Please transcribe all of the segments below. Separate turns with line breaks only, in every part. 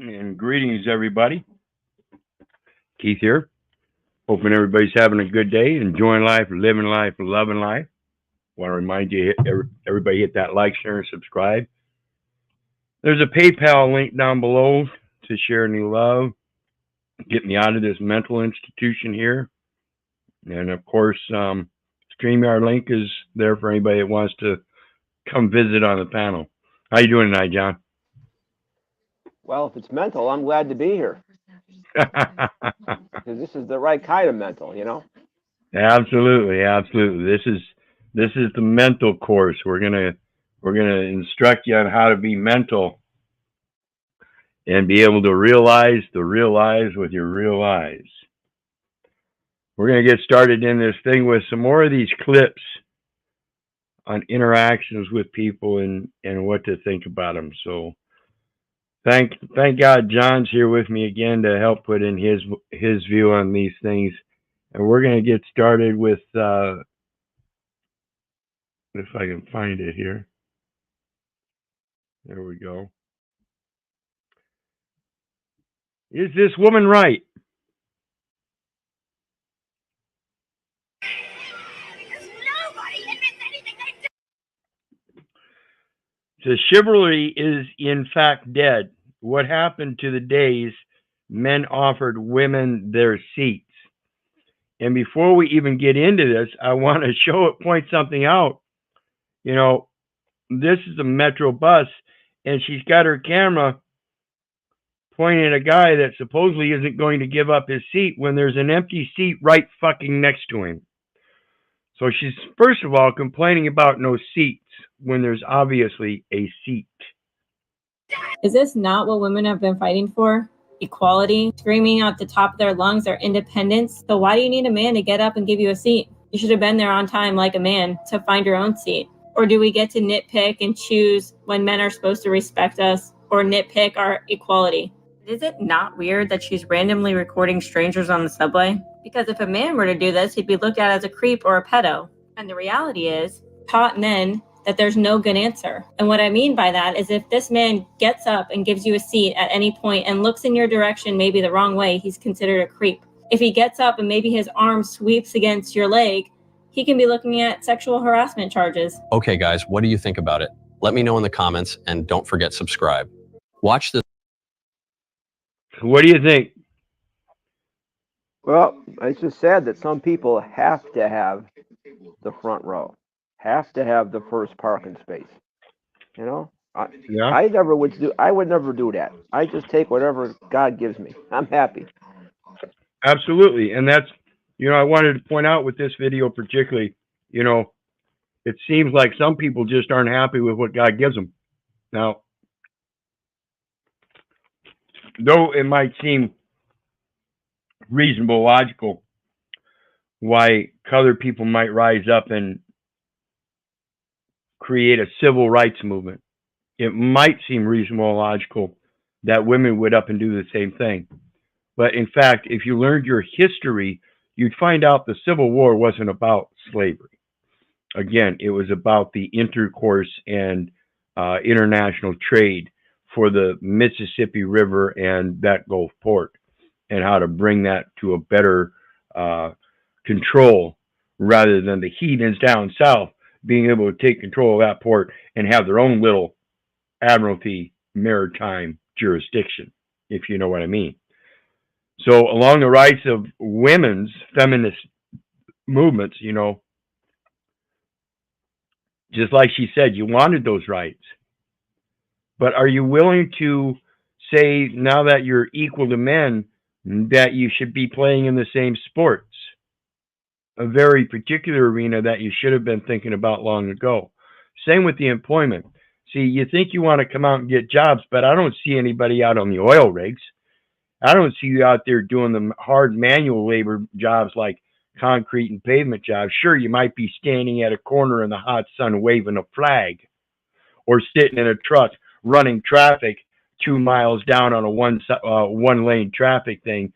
And greetings, everybody. Keith here. Hoping everybody's having a good day, enjoying life, living life, loving life. Want to remind you, everybody hit that like, share, and subscribe. There's a PayPal link down below to share any love. Get me out of this mental institution here. And of course, StreamYard link is there for anybody that wants to come visit on the panel. How you doing tonight, John?
Well, if it's mental, I'm glad to be here. Because this is the right kind of mental, you know?
Absolutely, absolutely. This is the mental course. We're gonna instruct you on how to be mental and be able to realize the real lives with your real eyes. We're gonna get started in this thing with some more of these clips on interactions with people and what to think about them. So thank God John's here with me again to help put in his view on these things. And we're going to get started with, if I can find it here. There we go. Is this woman right? So chivalry is in fact dead. What happened to the days men offered women their seats? And before we even get into this, I want to point something out. You know, this is a Metro bus, and she's got her camera pointing at a guy that supposedly isn't going to give up his seat when there's an empty seat right fucking next to him. So she's, first of all, complaining about no seats when there's obviously a seat.
Is this not what women have been fighting for? Equality, screaming at the top of their lungs their independence. So why do you need a man to get up and give you a seat? You should have been there on time like a man to find your own seat. Or do we get to nitpick and choose when men are supposed to respect us or nitpick our equality? Is it not weird that she's randomly recording strangers on the subway? Because if a man were to do this, he'd be looked at as a creep or a pedo. And the reality is, taught men that there's no good answer. And what I mean by that is if this man gets up and gives you a seat at any point and looks in your direction maybe the wrong way, he's considered a creep. If he gets up and maybe his arm sweeps against your leg, he can be looking at sexual harassment charges.
Okay, guys, what do you think about it? Let me know in the comments, and don't forget subscribe. Watch this.
What do you think?
Well, it's just sad that some people have to have the front row, have to have the first parking space. You know, I would never do that. I just take whatever God gives me. I'm happy.
Absolutely, and that's, you know, I wanted to point out with this video particularly, you know, it seems like some people just aren't happy with what God gives them. Now, though it might seem reasonable, logical, why colored people might rise up and create a civil rights movement, it might seem reasonable and logical that women would up and do the same thing. But in fact, if you learned your history, you'd find out the Civil War wasn't about slavery. Again, it was about the intercourse and international trade for the Mississippi River and that Gulf port, and how to bring that to a better control rather than the heathens down south being able to take control of that port and have their own little admiralty maritime jurisdiction, if you know what I mean. So along the rights of women's feminist movements, you know, just like she said, you wanted those rights. But are you willing to say, now that you're equal to men, that you should be playing in the same sports? A very particular arena that you should have been thinking about long ago. Same with the employment. See, you think you want to come out and get jobs, but I don't see anybody out on the oil rigs. I don't see you out there doing the hard manual labor jobs like concrete and pavement jobs. Sure, you might be standing at a corner in the hot sun waving a flag, or sitting in a truck running traffic 2 miles down on a one lane traffic thing,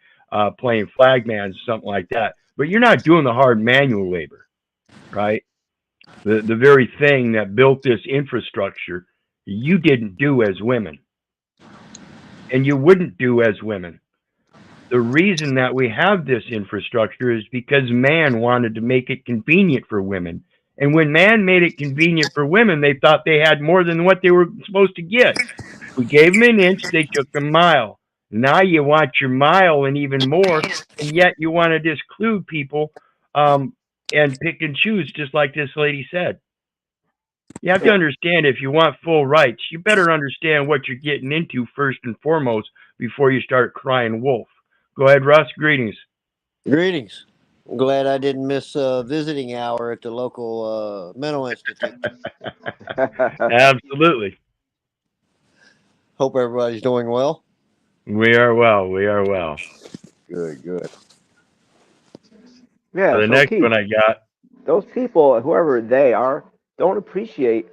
playing flagman or something like that. But you're not doing the hard manual labor, right? The very thing that built this infrastructure, you didn't do as women. and you wouldn't do as women. The reason that we have this infrastructure is because man wanted to make it convenient for women. And when man made it convenient for women, they thought they had more than what they were supposed to get. We gave them an inch, they took a mile. Now you want your mile and even more, and yet you want to disclude people and pick and choose, just like this lady said. You have to understand, if you want full rights, you better understand what you're getting into first and foremost before you start crying wolf. Go ahead, Russ. Greetings.
Greetings. I'm glad I didn't miss visiting hour at the local mental institute.
Absolutely.
Hope everybody's doing well.
We are well. We are well.
Good, good.
Yeah.
So the next
Keith,
one I got.
Those people, whoever they are, don't appreciate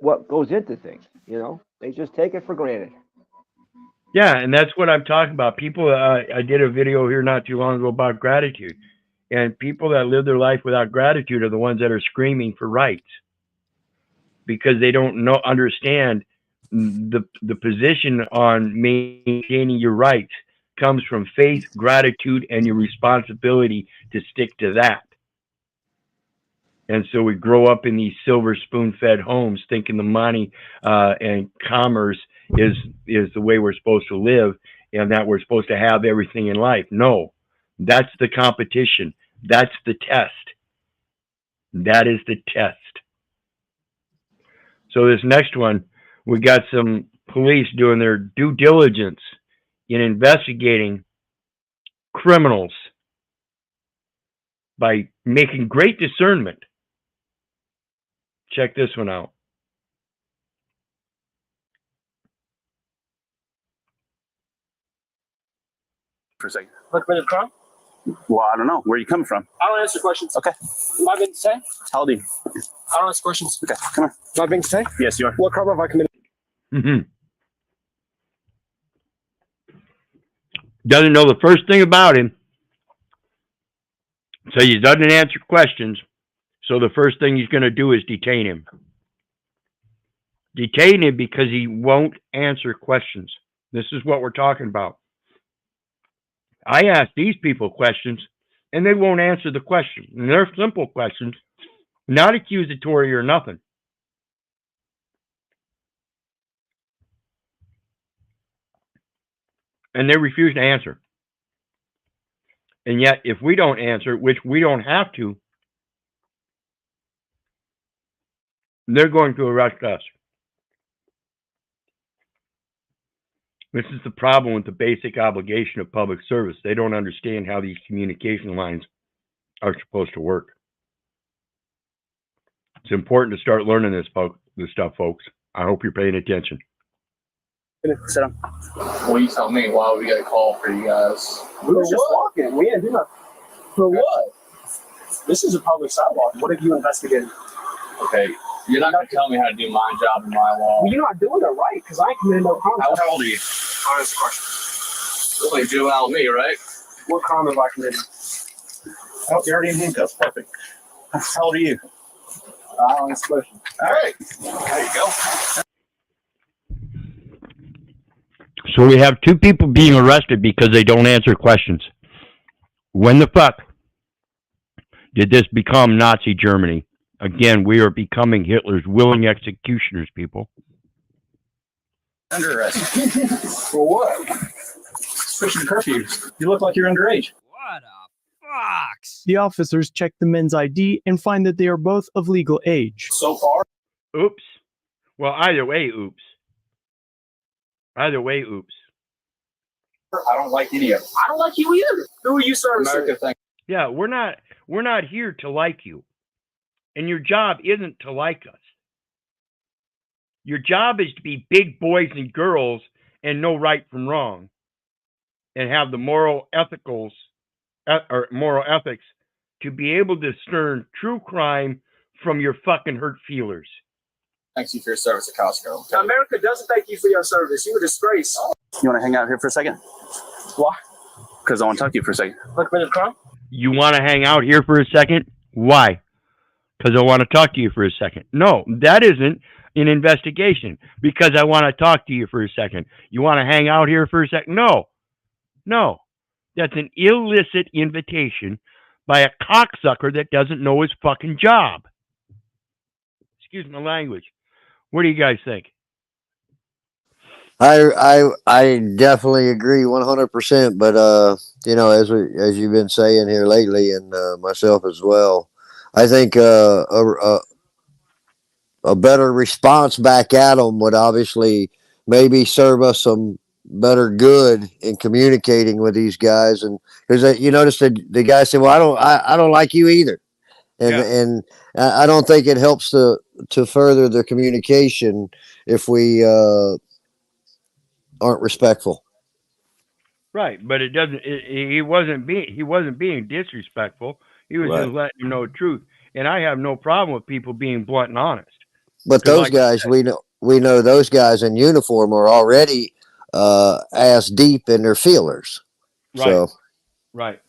what goes into things. You know, they just take it for granted.
Yeah, and that's what I'm talking about. People, I did a video here not too long ago about gratitude. And people that live their life without gratitude are the ones that are screaming for rights, because they don't understand the position on maintaining your rights comes from faith, gratitude, and your responsibility to stick to that. And so we grow up in these silver spoon-fed homes thinking the money and commerce is the way we're supposed to live, and that we're supposed to have everything in life. No, that's the competition. That's the test. That is the test. So this next one, we got some police doing their due diligence in investigating criminals by making great discernment. Check this one out.
For a second.
What bit of crime?
Well, I don't know. Where are you coming from?
I don't answer questions.
Okay.
Am I being detained?
How old are you?
I don't answer questions.
Okay, come here.
Am I being detained?
Yes, you are.
What crime have I committed?
Doesn't know the first thing about him, so he doesn't answer questions. So the first thing he's going to do is detain him. Detain him because he won't answer questions. This is what we're talking about. I ask these people questions, and they won't answer the question. And they're simple questions, not accusatory or nothing. And they refuse to answer. And yet, if we don't answer, which we don't have to, they're going to arrest us. This is the problem with the basic obligation of public service. They don't understand how these communication lines are supposed to work. It's important to start learning this stuff, folks. I hope you're paying attention.
Sit down.
Well, you tell me why we got a call for you guys. We were just walking. We didn't do nothing. For what? This is a public sidewalk. What have you investigated?
Okay, you're not going to tell me how to do my job and my law.
Well, you're not doing it right because I ain't committed no crime.
How old are you?
I'll answer the question.
Well, you do out with me, right?
What crime have I committed?
Oh, you're already in handcuffs. Perfect. How old are you?
I don't answer the question.
All right. There you go.
So we have two people being arrested because they don't answer questions. When the fuck did this become Nazi Germany? Again, we are becoming Hitler's willing executioners, people.
Under arrest.
For what?
Pushing the curfew. You look like you're underage.
What a fox! The officers check the men's ID and find that they are both of legal age.
So far?
Oops. Well, either way, oops. Either way, oops.
I don't like any of them. I don't like you either. Who are you servicing?
America, thank
Yeah, we're not here to like you. And your job isn't to like us. Your job is to be big boys and girls and know right from wrong, and have the moral ethics to be able to discern true crime from your fucking hurt feelers.
Thanks you for your service at Costco. Okay?
America doesn't thank you for your service. You're a disgrace.
You want to hang out here for a second?
Why?
Because I want to talk to you for a second.
What bit of crime?
You want to hang out here for a second? Why? Because I want to talk to you for a second. No, that isn't an investigation because I want to talk to you for a second. You want to hang out here for a second? No. No. That's an illicit invitation by a cocksucker that doesn't know his fucking job. Excuse my language. What do you guys think?
I definitely agree 100%. But you know, as you've been saying here lately, and myself as well, I think a better response back at them would obviously maybe serve us some better good in communicating with these guys. And because you notice that the guy said, "Well, I don't like you either," and I don't think it helps to further the communication if we aren't respectful.
Right, but it doesn't. He wasn't being disrespectful. He was just letting you know the truth. And I have no problem with people being blunt and honest.
But those guys, we know those guys in uniform are already ass deep in their feelers.
Right.
So.
Right.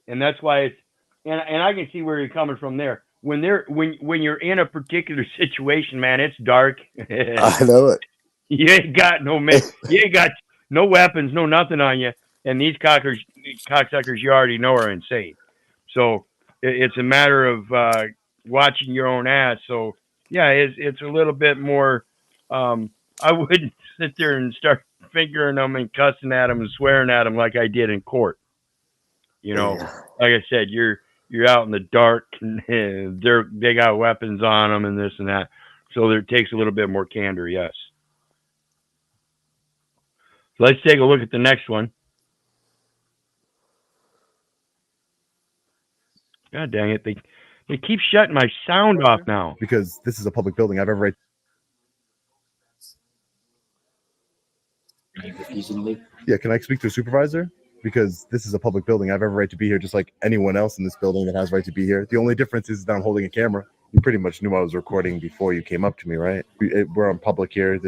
And that's why it's and I can see where you're coming from there. When you're in a particular situation, man, it's dark.
I know it.
You ain't got no weapons, no nothing on you, and these cocksuckers you already know are insane. So it's a matter of watching your own ass. So yeah, it's a little bit more. I wouldn't sit there and start fingering them and cussing at them and swearing at them like I did in court. You know, like I said, you're out in the dark, and they got weapons on them and this and that. So it takes a little bit more candor, yes. So let's take a look at the next one. God dang it! They keep shutting my sound off now.
Because this is a public building. I have every right. Yeah, can I speak to a supervisor? Because this is a public building. I have every right to be here just like anyone else in this building that has right to be here. The only difference is that I'm holding a camera. You pretty much knew I was recording before you came up to me, right? We're on public here.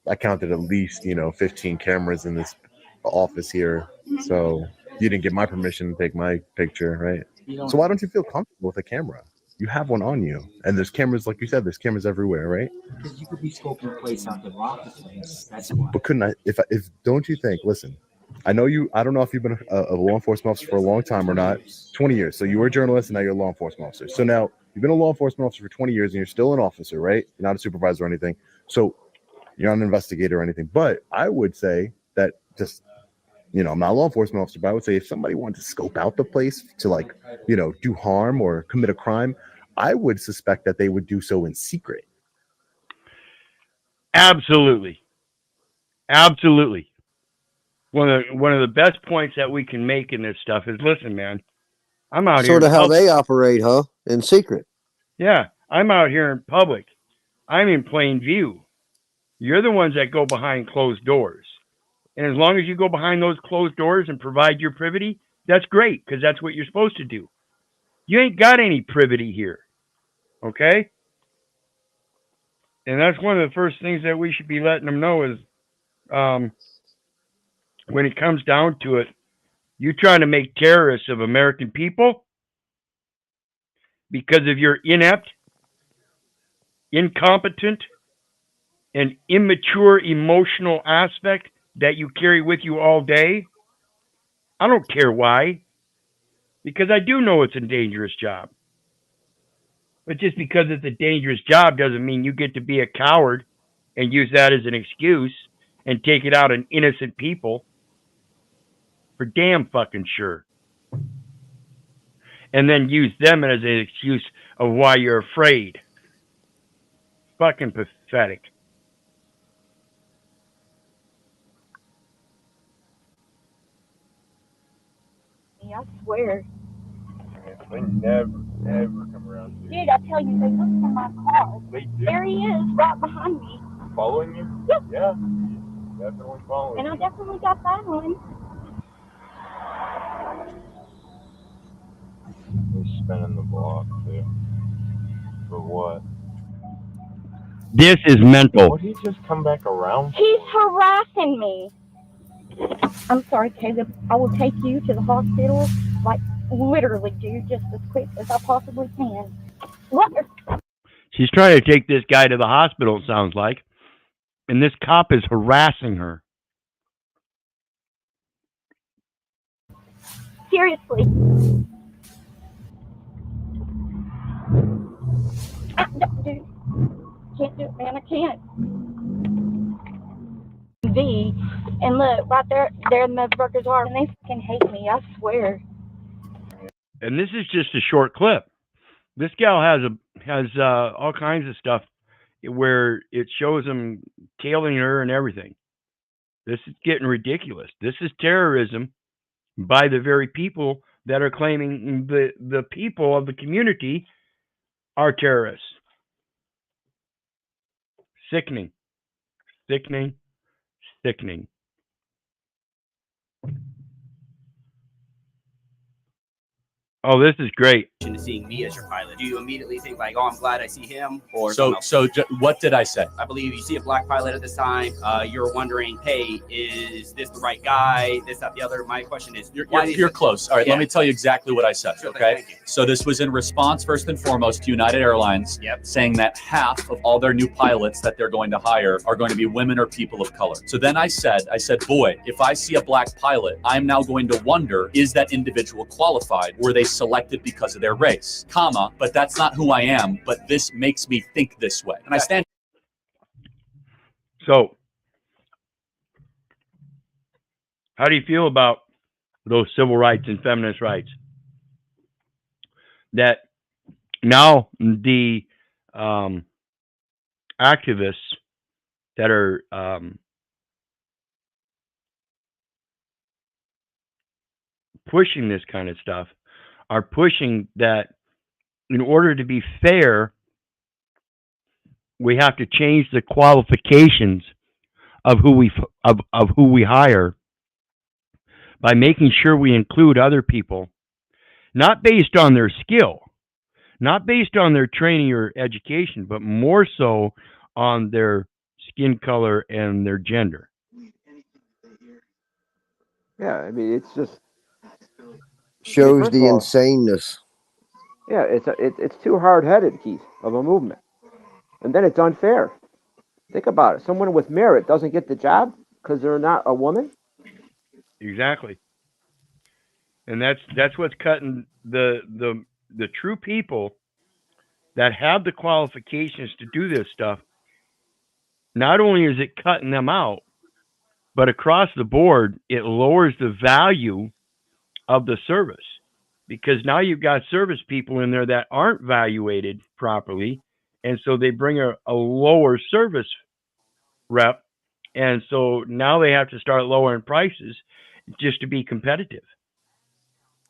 I counted at least, 15 cameras in this office here. So you didn't get my permission to take my picture, right? So why don't you feel comfortable with a camera? You have one on you. And there's cameras, like you said, there's cameras everywhere, right?
Because you could be scoping a place out the office. That's why.
But couldn't I, if don't you think, listen, I know I don't know if you've been a law enforcement officer for a long time or not, 20 years. So you were a journalist and now you're a law enforcement officer. So now you've been a law enforcement officer for 20 years and you're still an officer, right? You're not a supervisor or anything. So you're not an investigator or anything. But I would say that just, I'm not a law enforcement officer, but I would say if somebody wanted to scope out the place to do harm or commit a crime, I would suspect that they would do so in secret.
Absolutely. Absolutely. One of the best points that we can make in this stuff is, listen, man, I'm out here.
Sort of how they operate, huh? In secret.
Yeah, I'm out here in public. I'm in plain view. You're the ones that go behind closed doors. And as long as you go behind those closed doors and provide your privity, that's great, because that's what you're supposed to do. You ain't got any privity here. Okay? And that's one of the first things that we should be letting them know is, when it comes down to it, you're trying to make terrorists of American people because of your inept, incompetent, and immature emotional aspect that you carry with you all day. I don't care why, because I do know it's a dangerous job. But just because it's a dangerous job doesn't mean you get to be a coward and use that as an excuse and take it out on innocent people. For damn fucking sure. And then use them as an excuse of why you're afraid. Fucking pathetic.
I swear.
They never come around to you.
Dude, I tell you, they look for my car.
They do.
There he is, right behind me.
Following you?
Yep.
Yeah. Definitely following
and
you.
And I definitely got that one.
He's spinning the block, too. For what?
This is mental.
Would he just come back around?
He's harassing me. I'm sorry, Caleb. I will take you to the hospital, literally, dude, just as quick as I possibly can. What?
She's trying to take this guy to the hospital, it sounds like. And this cop is harassing her.
Seriously. Dude, can't do it, man. I can't. And look, right there the motherfuckers are, and they fucking hate me, I swear.
And this is just a short clip. This gal has all kinds of stuff where it shows him tailing her and everything. This is getting ridiculous. This is terrorism by the very people that are claiming the people of the community are terrorists. Sickening. Sickening. Sickening. Oh, this is great.
Seeing me as your pilot, do you immediately think like, oh, I'm glad I see him? Or
what did I say?
I believe you see a black pilot at this time. You're wondering, hey, is this the right guy? This, that, the other. My question is,
you're close. All right, let me tell you exactly what I said.
Sure,
okay, so this was in response, first and foremost, to United Airlines saying that half of all their new pilots that they're going to hire are going to be women or people of color. So then I said, boy, if I see a black pilot, I'm now going to wonder, is that individual qualified? Were they selected because of their race, comma, but that's not who I am, but this makes me think this way. And I stand.
So, how do you feel about those civil rights and feminist rights? That now the activists that are pushing this kind of stuff are pushing that in order to be fair, we have to change the qualifications of who we hire by making sure we include other people, not based on their skill, not based on their training or education, but more so on their skin color and their gender.
Yeah, I mean, it's just
shows the insaneness.
Yeah, it's too hard-headed, Keith, of a movement, and then it's unfair. Think about it. Someone with merit doesn't get the job because they're not a woman.
Exactly, and that's what's cutting the true people that have the qualifications to do this stuff. Not only is it cutting them out, but across the board, it lowers the value of the service, because now you've got service people in there that aren't valuated properly, and so they bring a lower service rep, and so now they have to start lowering prices just to be competitive.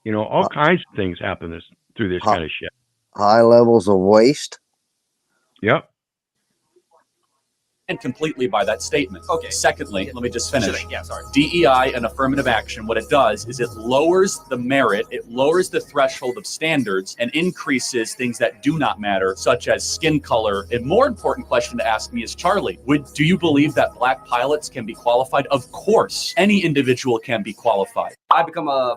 You know, all kinds of things happen through this kind of shit.
High levels of waste.
Yep.
And completely by that statement.
Okay.
Secondly, let me just finish.
Yeah, sorry.
DEI and affirmative action, what it does is it lowers the merit, it lowers the threshold of standards, and increases things that do not matter, such as skin color. A more important question to ask me is, Charlie, do you believe that black pilots can be qualified? Of course, any individual can be qualified.
I become a...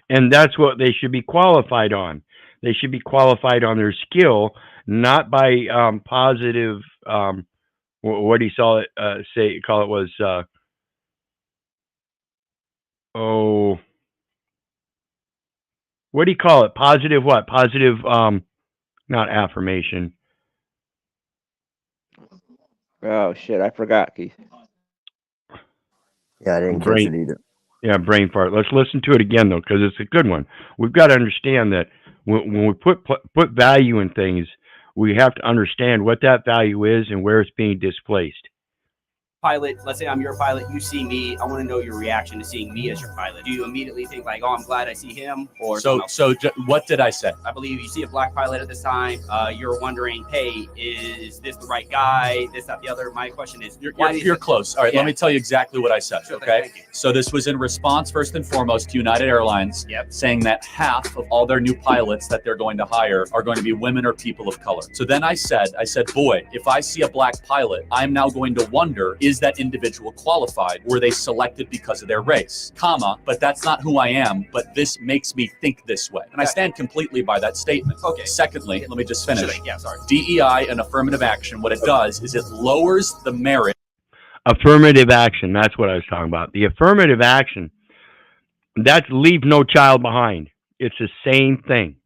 And that's what they should be qualified on. They should be qualified on their skill, not by positive... what do you call it? What do you call it? Positive what? Positive, not affirmation.
Oh shit, I forgot, Keith.
Yeah, I didn't catch it either.
Yeah, brain fart. Let's listen to it again though, because it's a good one. We've got to understand that when we put value in things, we have to understand what that value is and where it's being displaced.
Pilot, let's say I'm your pilot, you see me, I want to know your reaction to seeing me as your pilot. Do you immediately think like, oh, I'm glad I see him? Or
what did I say?
I believe you see a black pilot at this time. You're wondering, hey, is this the right guy? This, that, the other. My question is,
you're close. All right, let me tell you exactly what I said.
Sure,
okay, so this was in response, first and foremost, to United Airlines saying that half of all their new pilots that they're going to hire are going to be women or people of color. So then I said, boy, if I see a black pilot, I'm now going to wonder, is is that individual qualified? Were they selected because of their race? Comma, but that's not who I am, but this makes me think this way. And I stand completely by that statement. Okay. Secondly, let me just finish.
Yeah, sorry.
DEI and affirmative action, what it does is it lowers the merit.
Affirmative action, that's what I was talking about. The affirmative action, that's leave no child behind. It's the same thing.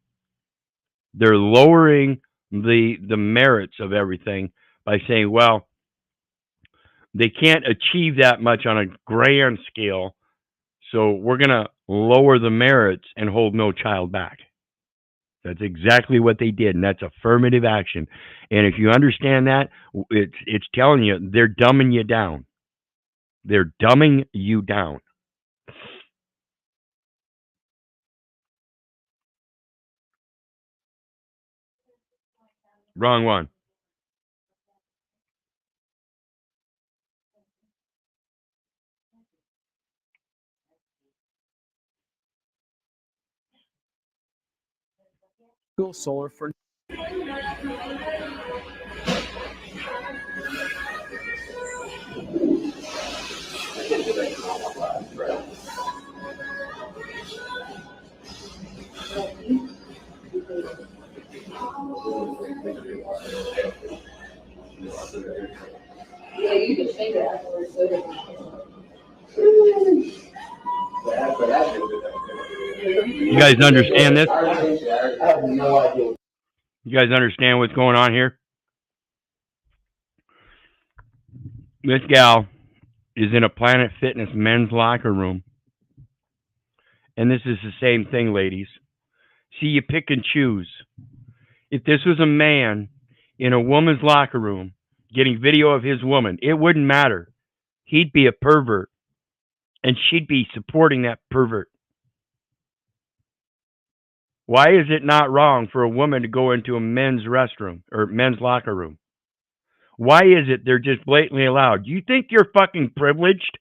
They're lowering the merits of everything by saying, well, they can't achieve that much on a grand scale, so we're going to lower the merits and hold no child back. That's exactly what they did, and that's affirmative action. And if you understand that, it's telling you they're dumbing you down. They're dumbing you down. Wrong one.
Go solar for.
Yeah, you can say that. You guys understand this?
I have no idea.
You guys understand what's going on here? This gal is in a Planet Fitness men's locker room. And this is the same thing, ladies. See, you pick and choose. If this was a man in a woman's locker room getting video of his woman, it wouldn't matter. He'd be a pervert. And she'd be supporting that pervert. Why is it not wrong for a woman to go into a men's restroom or men's locker room? Why is it they're just blatantly allowed? You think you're fucking privileged?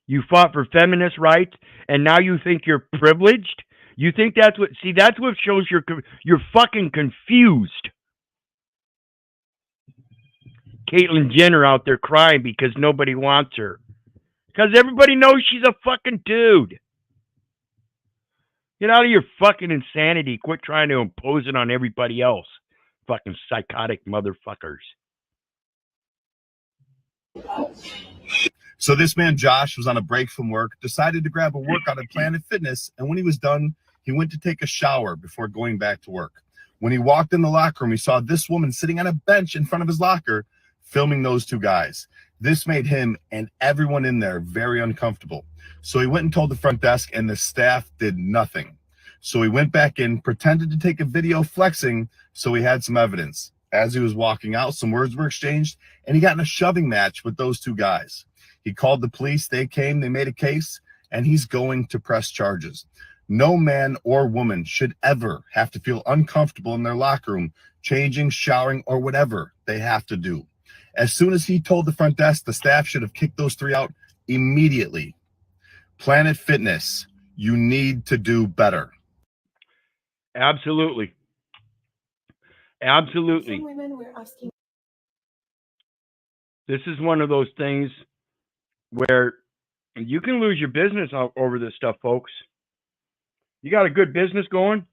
You fought for feminist rights, and now you think you're privileged? You think that's what? See, that's what shows you're fucking confused. Caitlyn Jenner out there crying because nobody wants her. Because everybody knows she's a fucking dude. Get out of your fucking insanity. Quit trying to impose it on everybody else. Fucking psychotic motherfuckers.
So this man, Josh, was on a break from work, decided to grab a workout at Planet Fitness, and when he was done, he went to take a shower before going back to work. When he walked in the locker room, he saw this woman sitting on a bench in front of his locker, filming those two guys. This made him and everyone in there very uncomfortable. So he went and told the front desk, and the staff did nothing. So he went back in, pretended to take a video flexing, so he had some evidence. As he was walking out, some words were exchanged, and he got in a shoving match with those two guys. He called the police, they came, they made a case, and he's going to press charges. No man or woman should ever have to feel uncomfortable in their locker room, changing, showering, or whatever they have to do. As soon as he told the front desk, the staff should have kicked those three out immediately. Planet Fitness, you need to do better.
Absolutely. Absolutely.
Some women were asking.
This is one of those things where you can lose your business over this stuff, folks. You got a good business going?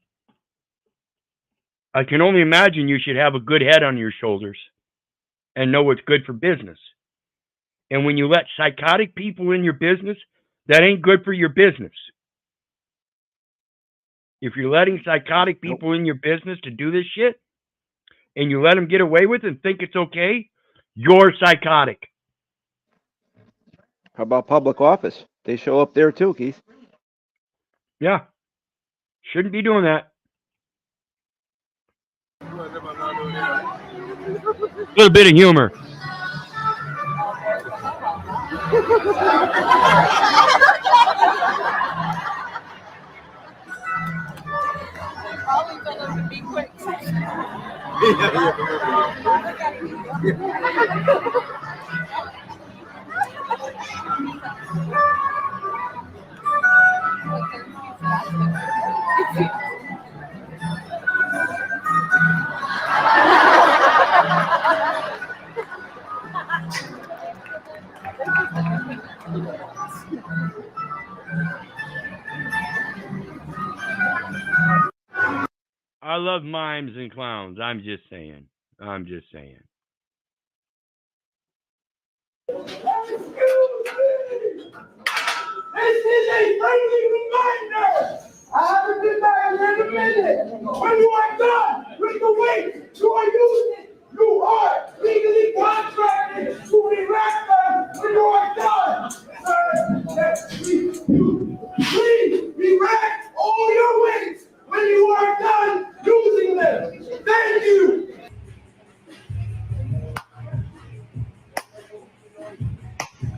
I can only imagine you should have a good head on your shoulders and know what's good for business. And when you let psychotic people in your business, that ain't good for your business. If you're letting psychotic people in your business to do this shit, and you let them get away with it and think it's okay, you're psychotic.
How about public office? They show up there too, Keith.
Yeah. Shouldn't be doing that. A little bit of humor.
Probably gonna be quick.
I love mimes and clowns. I'm just saying.
This is a friendly reminder. I haven't been back here in a minute. When you are done with the weight you are using, you are legally contracted to erect them when you are done. Please erect all your weights when you are done using them. Thank you.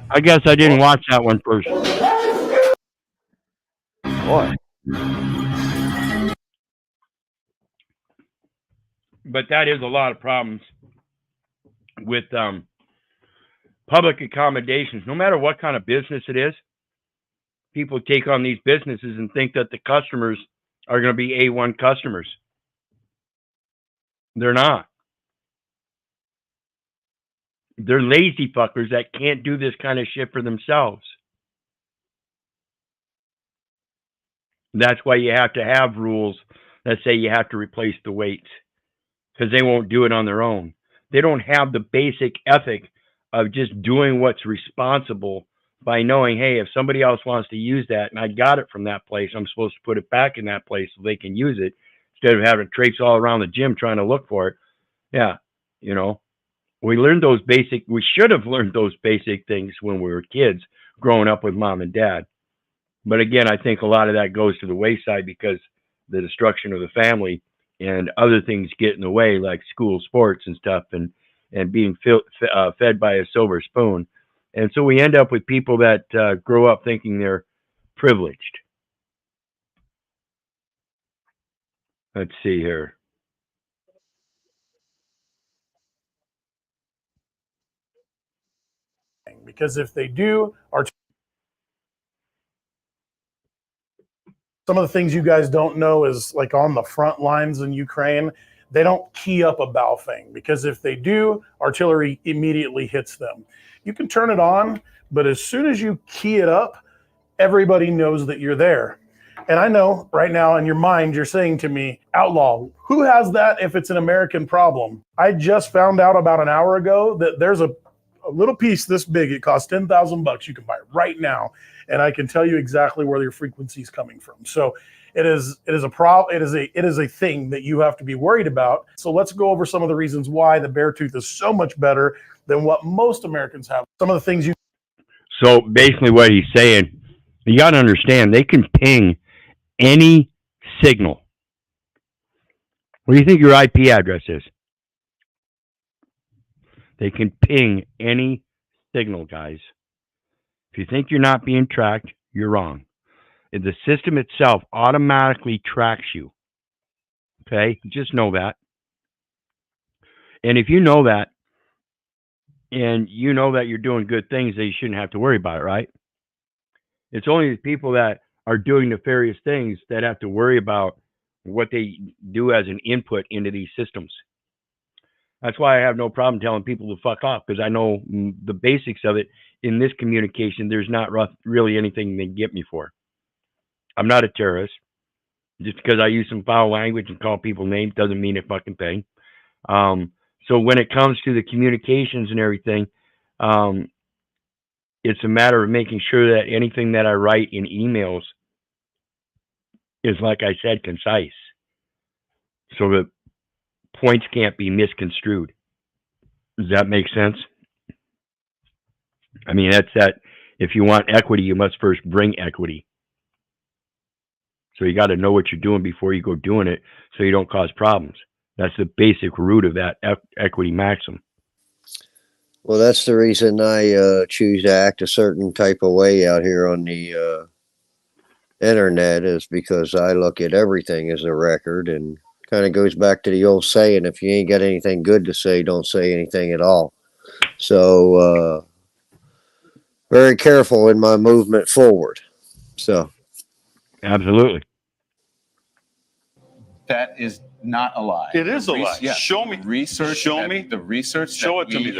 I guess I didn't watch that one first.
Boy.
But that is a lot of problems with public accommodations. No matter what kind of business it is, people take on these businesses and think that the customers are going to be A1 customers. They're not. They're lazy fuckers that can't do this kind of shit for themselves. That's why you have to have rules that say you have to replace the weights, because they won't do it on their own. They don't have the basic ethic of just doing what's responsible by knowing, hey, if somebody else wants to use that and I got it from that place, I'm supposed to put it back in that place so they can use it instead of having to traipse all around the gym trying to look for it. Yeah, you know, we should have learned those basic things when we were kids growing up with mom and dad. But again, I think a lot of that goes to the wayside because the destruction of the family and other things get in the way, like school sports and stuff, and being fed by a silver spoon. And so we end up with people that grow up thinking they're privileged. Let's see here.
Because if they do, some of the things you guys don't know is like on the front lines in Ukraine, they don't key up a bow thing, because if they do, artillery immediately hits them. You can turn it on, but as soon as you key it up, everybody knows that you're there. And I know right now in your mind, you're saying to me, outlaw, who has that if it's an American problem? I just found out about an hour ago that there's a little piece this big. It costs $10,000. You can buy it right now. And I can tell you exactly where your frequency is coming from. So it is a problem. It is a thing that you have to be worried about. So let's go over some of the reasons why the Beartooth is so much better than what most Americans have. Some of the things you.
So basically what he's saying, you got to understand, they can ping any signal. What do you think your IP address is? They can ping any signal, guys. If you think you're not being tracked, you're wrong. The system itself automatically tracks you. Okay? Just know that. And if you know that, and you know that you're doing good things, then you shouldn't have to worry about it, right? It's only the people that are doing nefarious things that have to worry about what they do as an input into these systems. That's why I have no problem telling people to fuck off, because I know the basics of it. In this communication, there's not really anything they can get me for. I'm not a terrorist. Just because I use some foul language and call people names doesn't mean a fucking thing. So when it comes to the communications and everything, it's a matter of making sure that anything that I write in emails is, like I said, concise, so that points can't be misconstrued. Does that make sense? I mean, that's that. If you want equity, you must first bring equity. So you got to know what you're doing before you go doing it, so you don't cause problems. That's the basic root of that equity maxim.
Well, that's the reason I choose to act a certain type of way out here on the internet, is because I look at everything as a record, and kind of goes back to the old saying, if you ain't got anything good to say, don't say anything at all. So very careful in my movement forward. So
absolutely.
That is not a lie.
It is a lie.
Yes.
Show me.
Research.
Show me.
The research
Show it to me.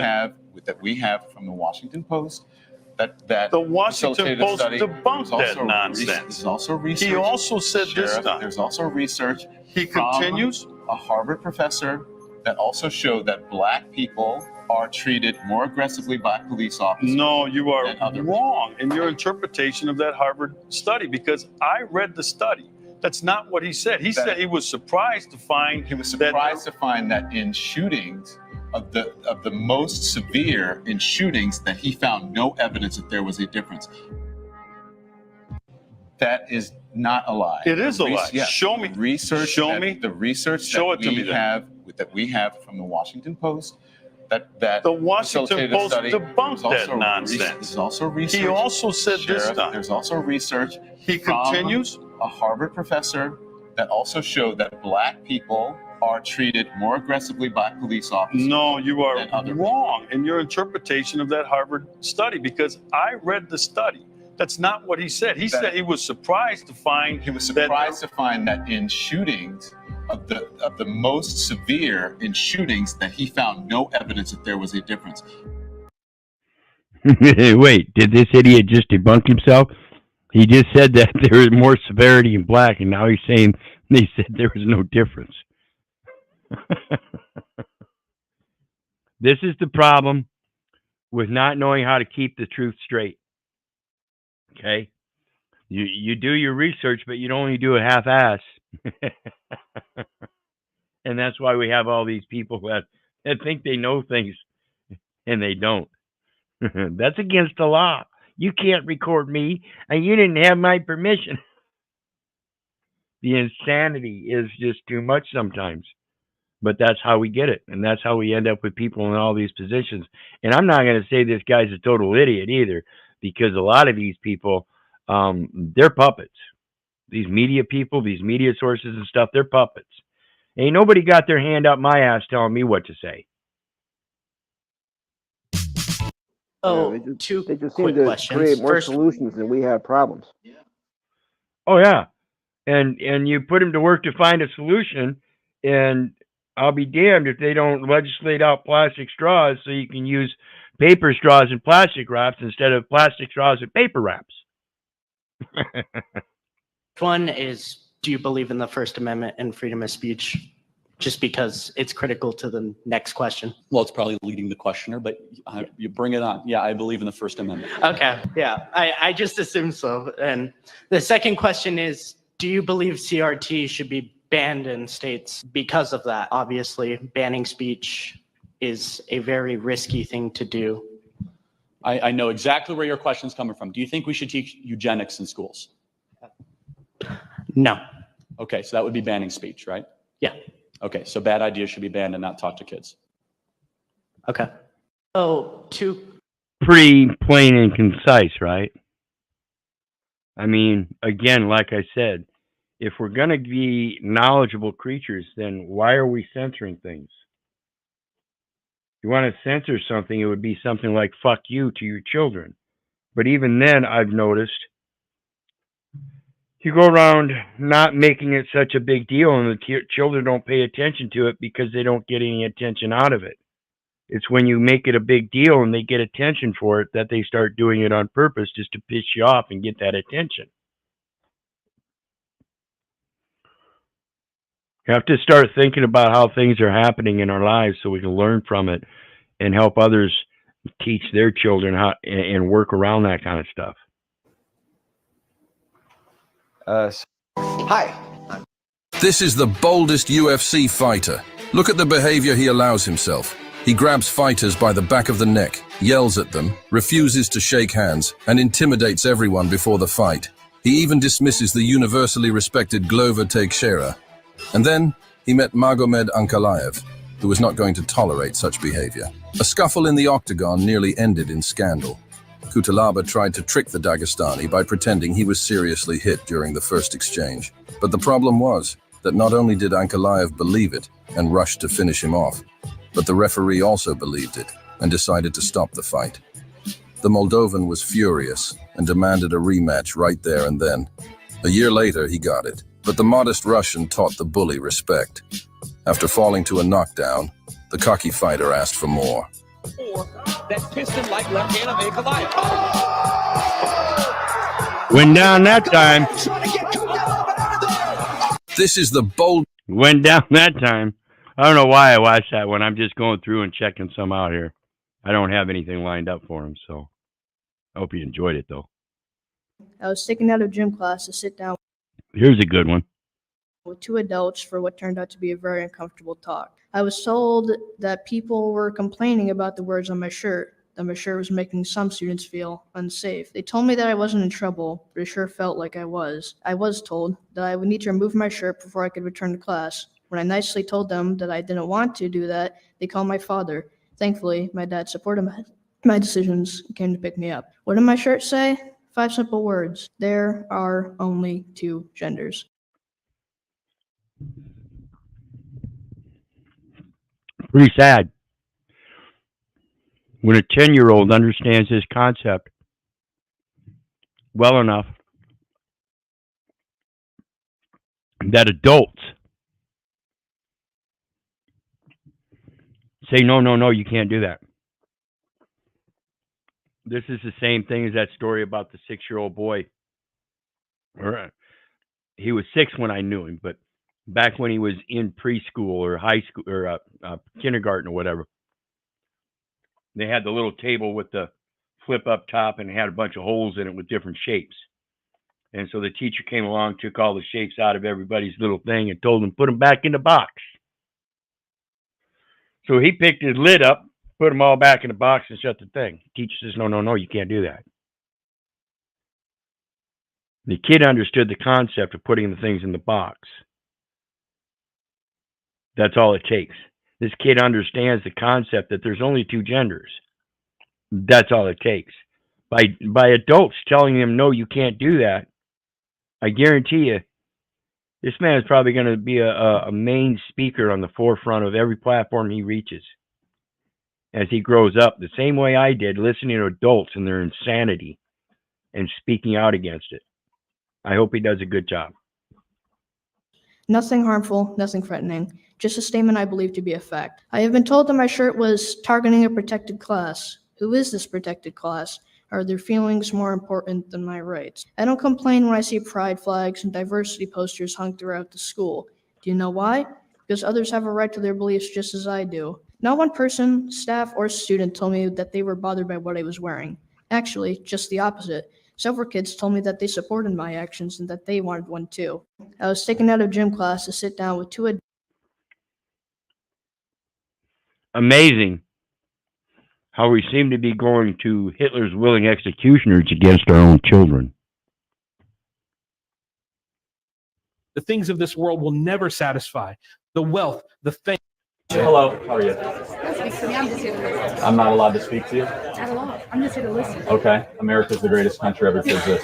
that we have from the Washington Post,
that the Washington Post debunked that
also
nonsense.
There's also research.
He also said this
Sheriff,
time.
There's also research.
He continues.
A Harvard professor that also showed that black people are treated more aggressively by police officers.
No, you are wrong in your interpretation of that Harvard study, because I read the study. That's not what he said. He said he was surprised to find
that in shootings of the most severe in shootings, that he found no evidence that there was a difference. That is not a lie.
It is a lie.
Yes.
Show me.
Research.
Show me.
The research
Show it to me then.
that we have from the Washington Post. That
the Washington Post
study.
debunked that nonsense.
There's also research.
He also said this
Sheriff,
time.
There's also research.
He continues.
A Harvard professor that also showed that black people are treated more aggressively by police officers.
No, you are wrong in your interpretation of that Harvard study, because I read the study. That's not what he said. He said he was surprised to find
that in shootings of the most severe in shootings, that he found no evidence that there was a difference.
Wait, did this idiot just debunk himself? He just said that there was more severity in black, and now he's saying they said there was no difference. This is the problem with not knowing how to keep the truth straight. Okay? You do your research, but you only do it half-ass. And that's why we have all these people that think they know things, and they don't. That's against the law. You can't record me, and you didn't have my permission. The insanity is just too much sometimes. But that's how we get it, and that's how we end up with people in all these positions. And I'm not going to say this guy's a total idiot either, because a lot of these people, they're puppets. These media people, these media sources and stuff, they're puppets. Ain't nobody got their hand up my ass telling me what to say.
Oh, they just seem to create more solutions than we have problems.
Oh yeah, and you put them to work to find a solution, and I'll be damned if they don't legislate out plastic straws so you can use paper straws and plastic wraps instead of plastic straws and paper wraps.
One is, do you believe in the First Amendment and freedom of speech? Just because it's critical to the next question.
Well, it's probably leading the questioner, but you bring it on. Yeah, I believe in the First Amendment.
Okay, yeah, I just assumed so. And the second question is, do you believe CRT should be banned in states because of that? Obviously, banning speech is a very risky thing to do.
I know exactly where your question's coming from. Do you think we should teach eugenics in schools?
No.
Okay, so that would be banning speech, right?
Yeah.
Okay, so bad ideas should be banned and not taught to kids.
Okay. Oh,
pretty plain and concise, right? I mean, again, like I said, if we're going to be knowledgeable creatures, then why are we censoring things? If you want to censor something, it would be something like "fuck you" to your children. But even then, I've noticed you go around not making it such a big deal, and the children don't pay attention to it because they don't get any attention out of it. It's when you make it a big deal and they get attention for it that they start doing it on purpose just to piss you off and get that attention. You have to start thinking about how things are happening in our lives so we can learn from it and help others teach their children how and work around that kind of stuff.
Hi.
This is the boldest UFC fighter. Look at the behavior he allows himself. He grabs fighters by the back of the neck, yells at them, refuses to shake hands, and intimidates everyone before the fight. He even dismisses the universally respected Glover Teixeira. And then he met Magomed Ankalaev, who was not going to tolerate such behavior. A scuffle in the octagon nearly ended in scandal. Kutalaba tried to trick the Dagestani by pretending he was seriously hit during the first exchange. But the problem was that not only did Ankalaev believe it and rush to finish him off, but the referee also believed it and decided to stop the fight. The Moldovan was furious and demanded a rematch right there and then. A year later, he got it, but the modest Russian taught the bully respect. After falling to a knockdown, the cocky fighter asked for more.
that piston-like left hand of Heckle-Bus.
Went down that time.
This is the bold.
Went down that time. I don't know why I watched that one. I'm just going through and checking some out here. I don't have anything lined up for him, so I hope you enjoyed it, though.
I was taken out of gym class to sit down
Here's a good one.
with two adults for what turned out to be a very uncomfortable talk. I was told that people were complaining about the words on my shirt, that my shirt was making some students feel unsafe. They told me that I wasn't in trouble, but it sure felt like I was. I was told that I would need to remove my shirt before I could return to class. When I nicely told them that I didn't want to do that, they called my father. Thankfully, my dad supported my decisions and came to pick me up. What did my shirt say? 5 simple words. There are only 2 genders.
Pretty sad. When a 10-year-old understands this concept well enough that adults say, no, you can't do that. This is the same thing as that story about the 6-year-old boy. He was 6 when I knew him, but back when he was in preschool or high school or kindergarten or whatever, they had the little table with the flip up top and it had a bunch of holes in it with different shapes. And so the teacher came along, took all the shapes out of everybody's little thing and told them, put them back in the box. So he picked his lid up, put them all back in the box and shut the thing. The teacher says, no, you can't do that. The kid understood the concept of putting the things in the box. That's all it takes. This kid understands the concept that there's only 2 genders. That's all it takes. By adults telling him, no, you can't do that, I guarantee you, this man is probably going to be a main speaker on the forefront of every platform he reaches as he grows up, the same way I did, listening to adults and their insanity and speaking out against it. I hope he does a good job.
Nothing harmful, nothing threatening, just a statement I believe to be a fact. I have been told that my shirt was targeting a protected class. Who is this protected class? Are their feelings more important than my rights? I don't complain when I see pride flags and diversity posters hung throughout the school. Do you know why? Because others have a right to their beliefs just as I do. Not one person, staff, or student told me that they were bothered by what I was wearing. Actually, just the opposite. Several kids told me that they supported my actions and that they wanted one too. I was taken out of gym class to sit down with 2 adults.
Amazing how we seem to be going to Hitler's willing executioners against our own children.
The things of this world will never satisfy. The wealth, the fame.
Hello, how are you?
I'm just here to listen.
I'm not allowed to speak to you?
Not at all. I'm just here to listen.
Okay. America's the greatest country ever to exist.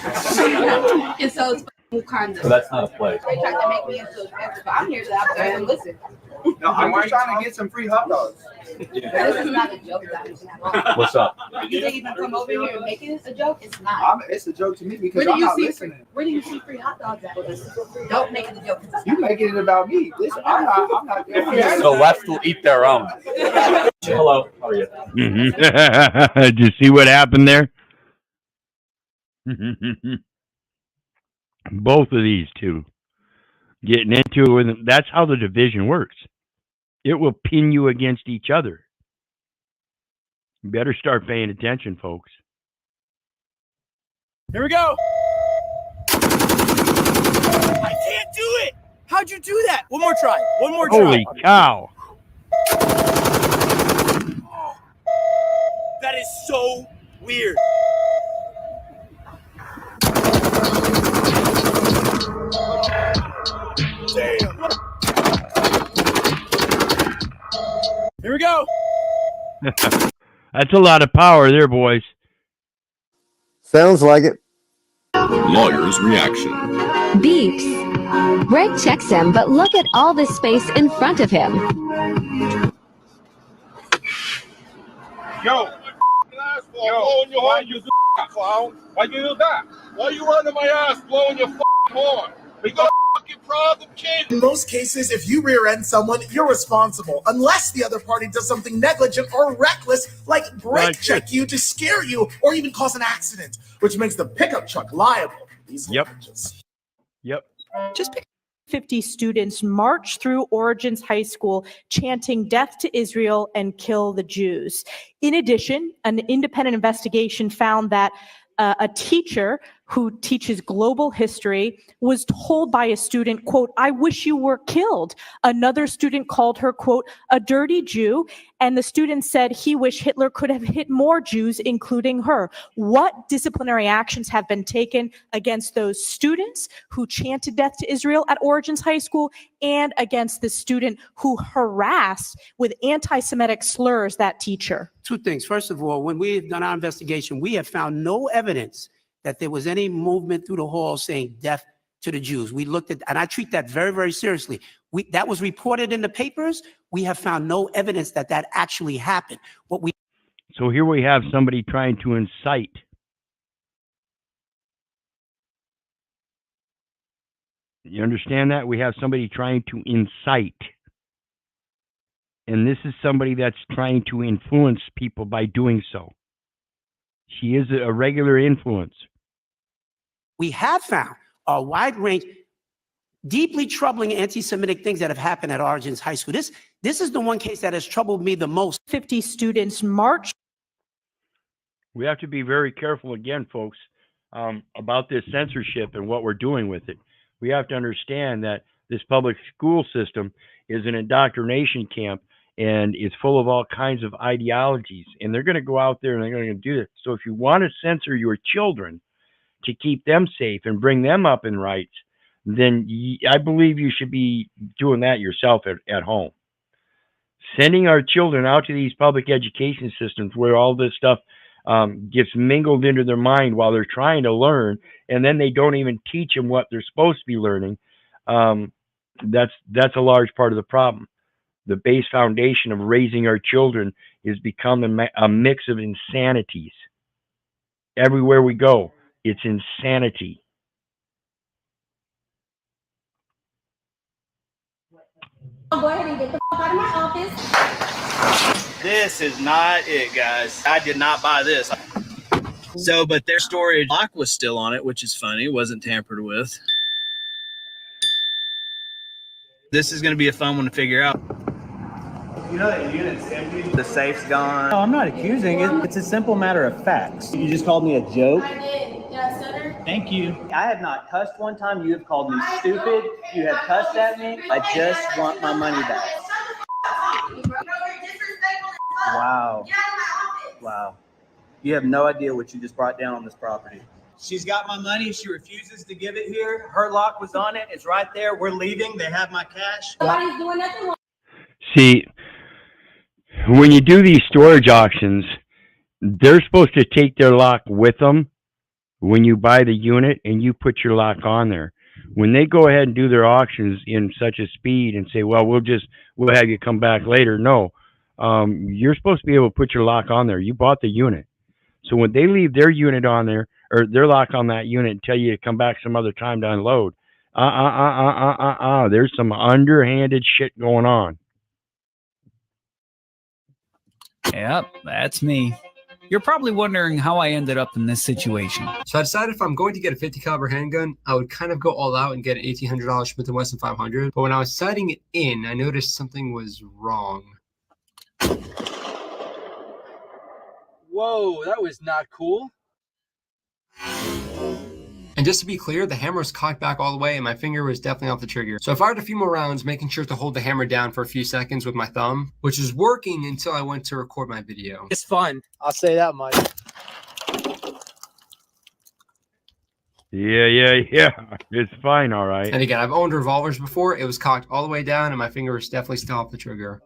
And so it's Wakanda.
So that's not a place.
They tried to make me into a character, but I'm here to observe and listen.
No, I'm just trying to get some free hot dogs.
Yeah. This is not a joke.
What's up?
You think you can come over here and make it a joke? It's not.
It's a joke to me because I'm not listening.
Where do you see free hot dogs at? Don't make it a joke.
You making it about me. Listen, I'm not.
The left will eat their own. Hello, how are you?
Did you see what happened there? Both of these two getting into it. That's how the division works. It will pin you against each other. You better start paying attention, folks.
Here we go. I can't do it. How'd you do that? One more try. One more try.
Holy cow.
That is so weird. Damn. Here we go.
That's a lot of power there, boys.
Sounds like it.
Lawyer's reaction.
Beeps. Greg checks him, but look at all this space in front of him.
Yo, why you clown? Why you do that? Why you running my ass blowing your horn? Because problem, kid.
In most cases, if you rear end someone, you're responsible, unless the other party does something negligent or reckless, like brake check you to scare you or even cause an accident, which makes the pickup truck liable for these charges.
Yep.
Just 50 students march through Origins High School chanting "Death to Israel and Kill the Jews." In addition, an independent investigation found that a teacher who teaches global history was told by a student, quote, "I wish you were killed." Another student called her, quote, "a dirty Jew." And the student said he wished Hitler could have hit more Jews, including her. What disciplinary actions have been taken against those students who chanted "Death to Israel" at Origins High School and against the student who harassed with anti-Semitic slurs that teacher?
Two things. First of all, when we've done our investigation, we have found no evidence that there was any movement through the hall saying "death to the Jews." We looked at, and I treat that very, very seriously. That was reported in the papers. We have found no evidence that that actually happened.
So here we have somebody trying to incite. You understand that? We have somebody trying to incite. And this is somebody that's trying to influence people by doing so. She is a regular influence.
We have found a wide range, deeply troubling anti-Semitic things that have happened at Origins High School. This is the one case that has troubled me the most.
50 students march.
We have to be very careful again, folks, about this censorship and what we're doing with it. We have to understand that this public school system is an indoctrination camp and it's full of all kinds of ideologies. And they're going to go out there and they're going to do this. So if you want to censor your children to keep them safe and bring them up in rights, then I believe you should be doing that yourself at home. Sending our children out to these public education systems where all this stuff gets mingled into their mind while they're trying to learn, and then they don't even teach them what they're supposed to be learning. That's a large part of the problem. The base foundation of raising our children is become a mix of insanities. Everywhere we go, it's insanity.
Go ahead and get the fuck out of my office.
This is not it, guys. I did not buy this. So, but their storage lock was still on it, which is funny. It wasn't tampered with. This is going to be a fun one to figure out.
You know that unit's empty?
The safe's gone.
No, I'm not accusing it. It's a simple matter of facts. You just called me a joke?
I did. Did I stutter?
Thank you. I have not cussed one time. You have called me stupid. You have cussed at me. I just want my money back. Wow. Wow. You have no idea what you just brought down on this property. She's got my money. She refuses to give it here. Her lock was on it. It's right there. We're leaving. They have my cash.
Nobody's doing nothing.
See, when you do these storage auctions, they're supposed to take their lock with them when you buy the unit and you put your lock on there. When they go ahead and do their auctions in such a speed and say, well, we'll have you come back later. No, you're supposed to be able to put your lock on there. You bought the unit. So when they leave their unit on there or their lock on that unit and tell you to come back some other time to unload, there's some underhanded shit going on.
Yep, that's me. You're probably wondering how I ended up in this situation.
So I decided if I'm going to get a 50 caliber handgun, I would kind of go all out and get an $1,800 Smith & Wesson 500. But when I was sighting it in, I noticed something was wrong.
Whoa, that was not cool.
And just to be clear, the hammer was cocked back all the way and my finger was definitely off the trigger. So I fired a few more rounds, making sure to hold the hammer down for a few seconds with my thumb, which was working until I went to record my video.
It's fun. I'll say that much.
Yeah. It's fine, all right.
And again, I've owned revolvers before. It was cocked all the way down and my finger was definitely still off the trigger.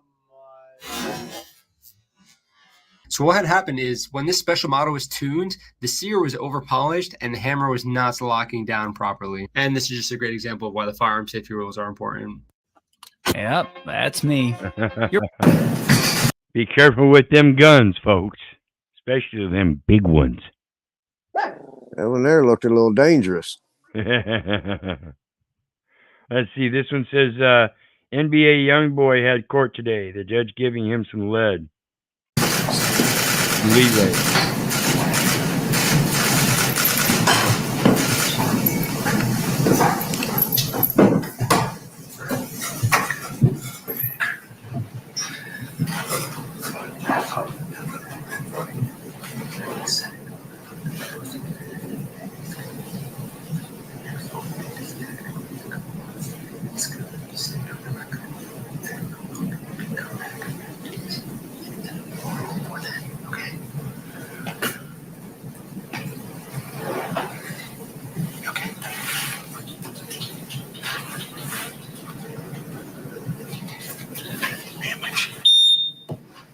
So what had happened is when this special model was tuned, the sear was over polished and the hammer was not locking down properly. And this is just a great example of why the firearm safety rules are important.
Yep, that's me.
Be careful with them guns, folks, especially them big ones.
That one there looked a little dangerous.
Let's Let's see. This one says NBA young boy had court today. The judge giving him some leeway.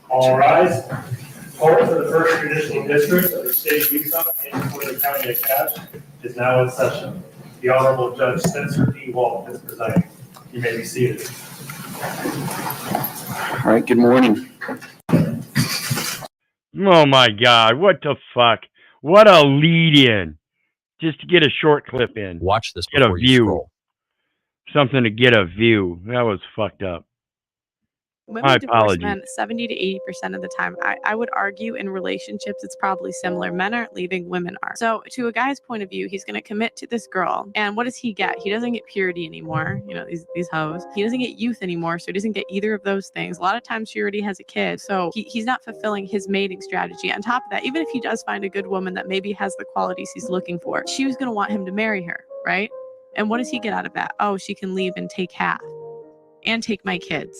All rise. Court for the First Judicial District of the State of Utah and for the County of Cache is now in session. The Honorable Judge Spencer P. Walt is presiding. You may be seated.
All right, good morning.
Oh my God, what the fuck? What a lead-in. Just to get a short clip in.
Watch this
get a
before you
view.
scroll.
Something to get a view. That was fucked up.
Women
My
divorce
apologies.
men 70 to 80% of the time. I would argue in relationships, it's probably similar. Men aren't leaving, women are. So to a guy's point of view, he's going to commit to this girl. And what does he get? He doesn't get purity anymore. You know, these hoes. He doesn't get youth anymore. So he doesn't get either of those things. A lot of times she already has a kid. So he's not fulfilling his mating strategy. On top of that, even if he does find a good woman that maybe has the qualities he's looking for, she was going to want him to marry her, right? And what does he get out of that? Oh, she can leave and take half and take my kids.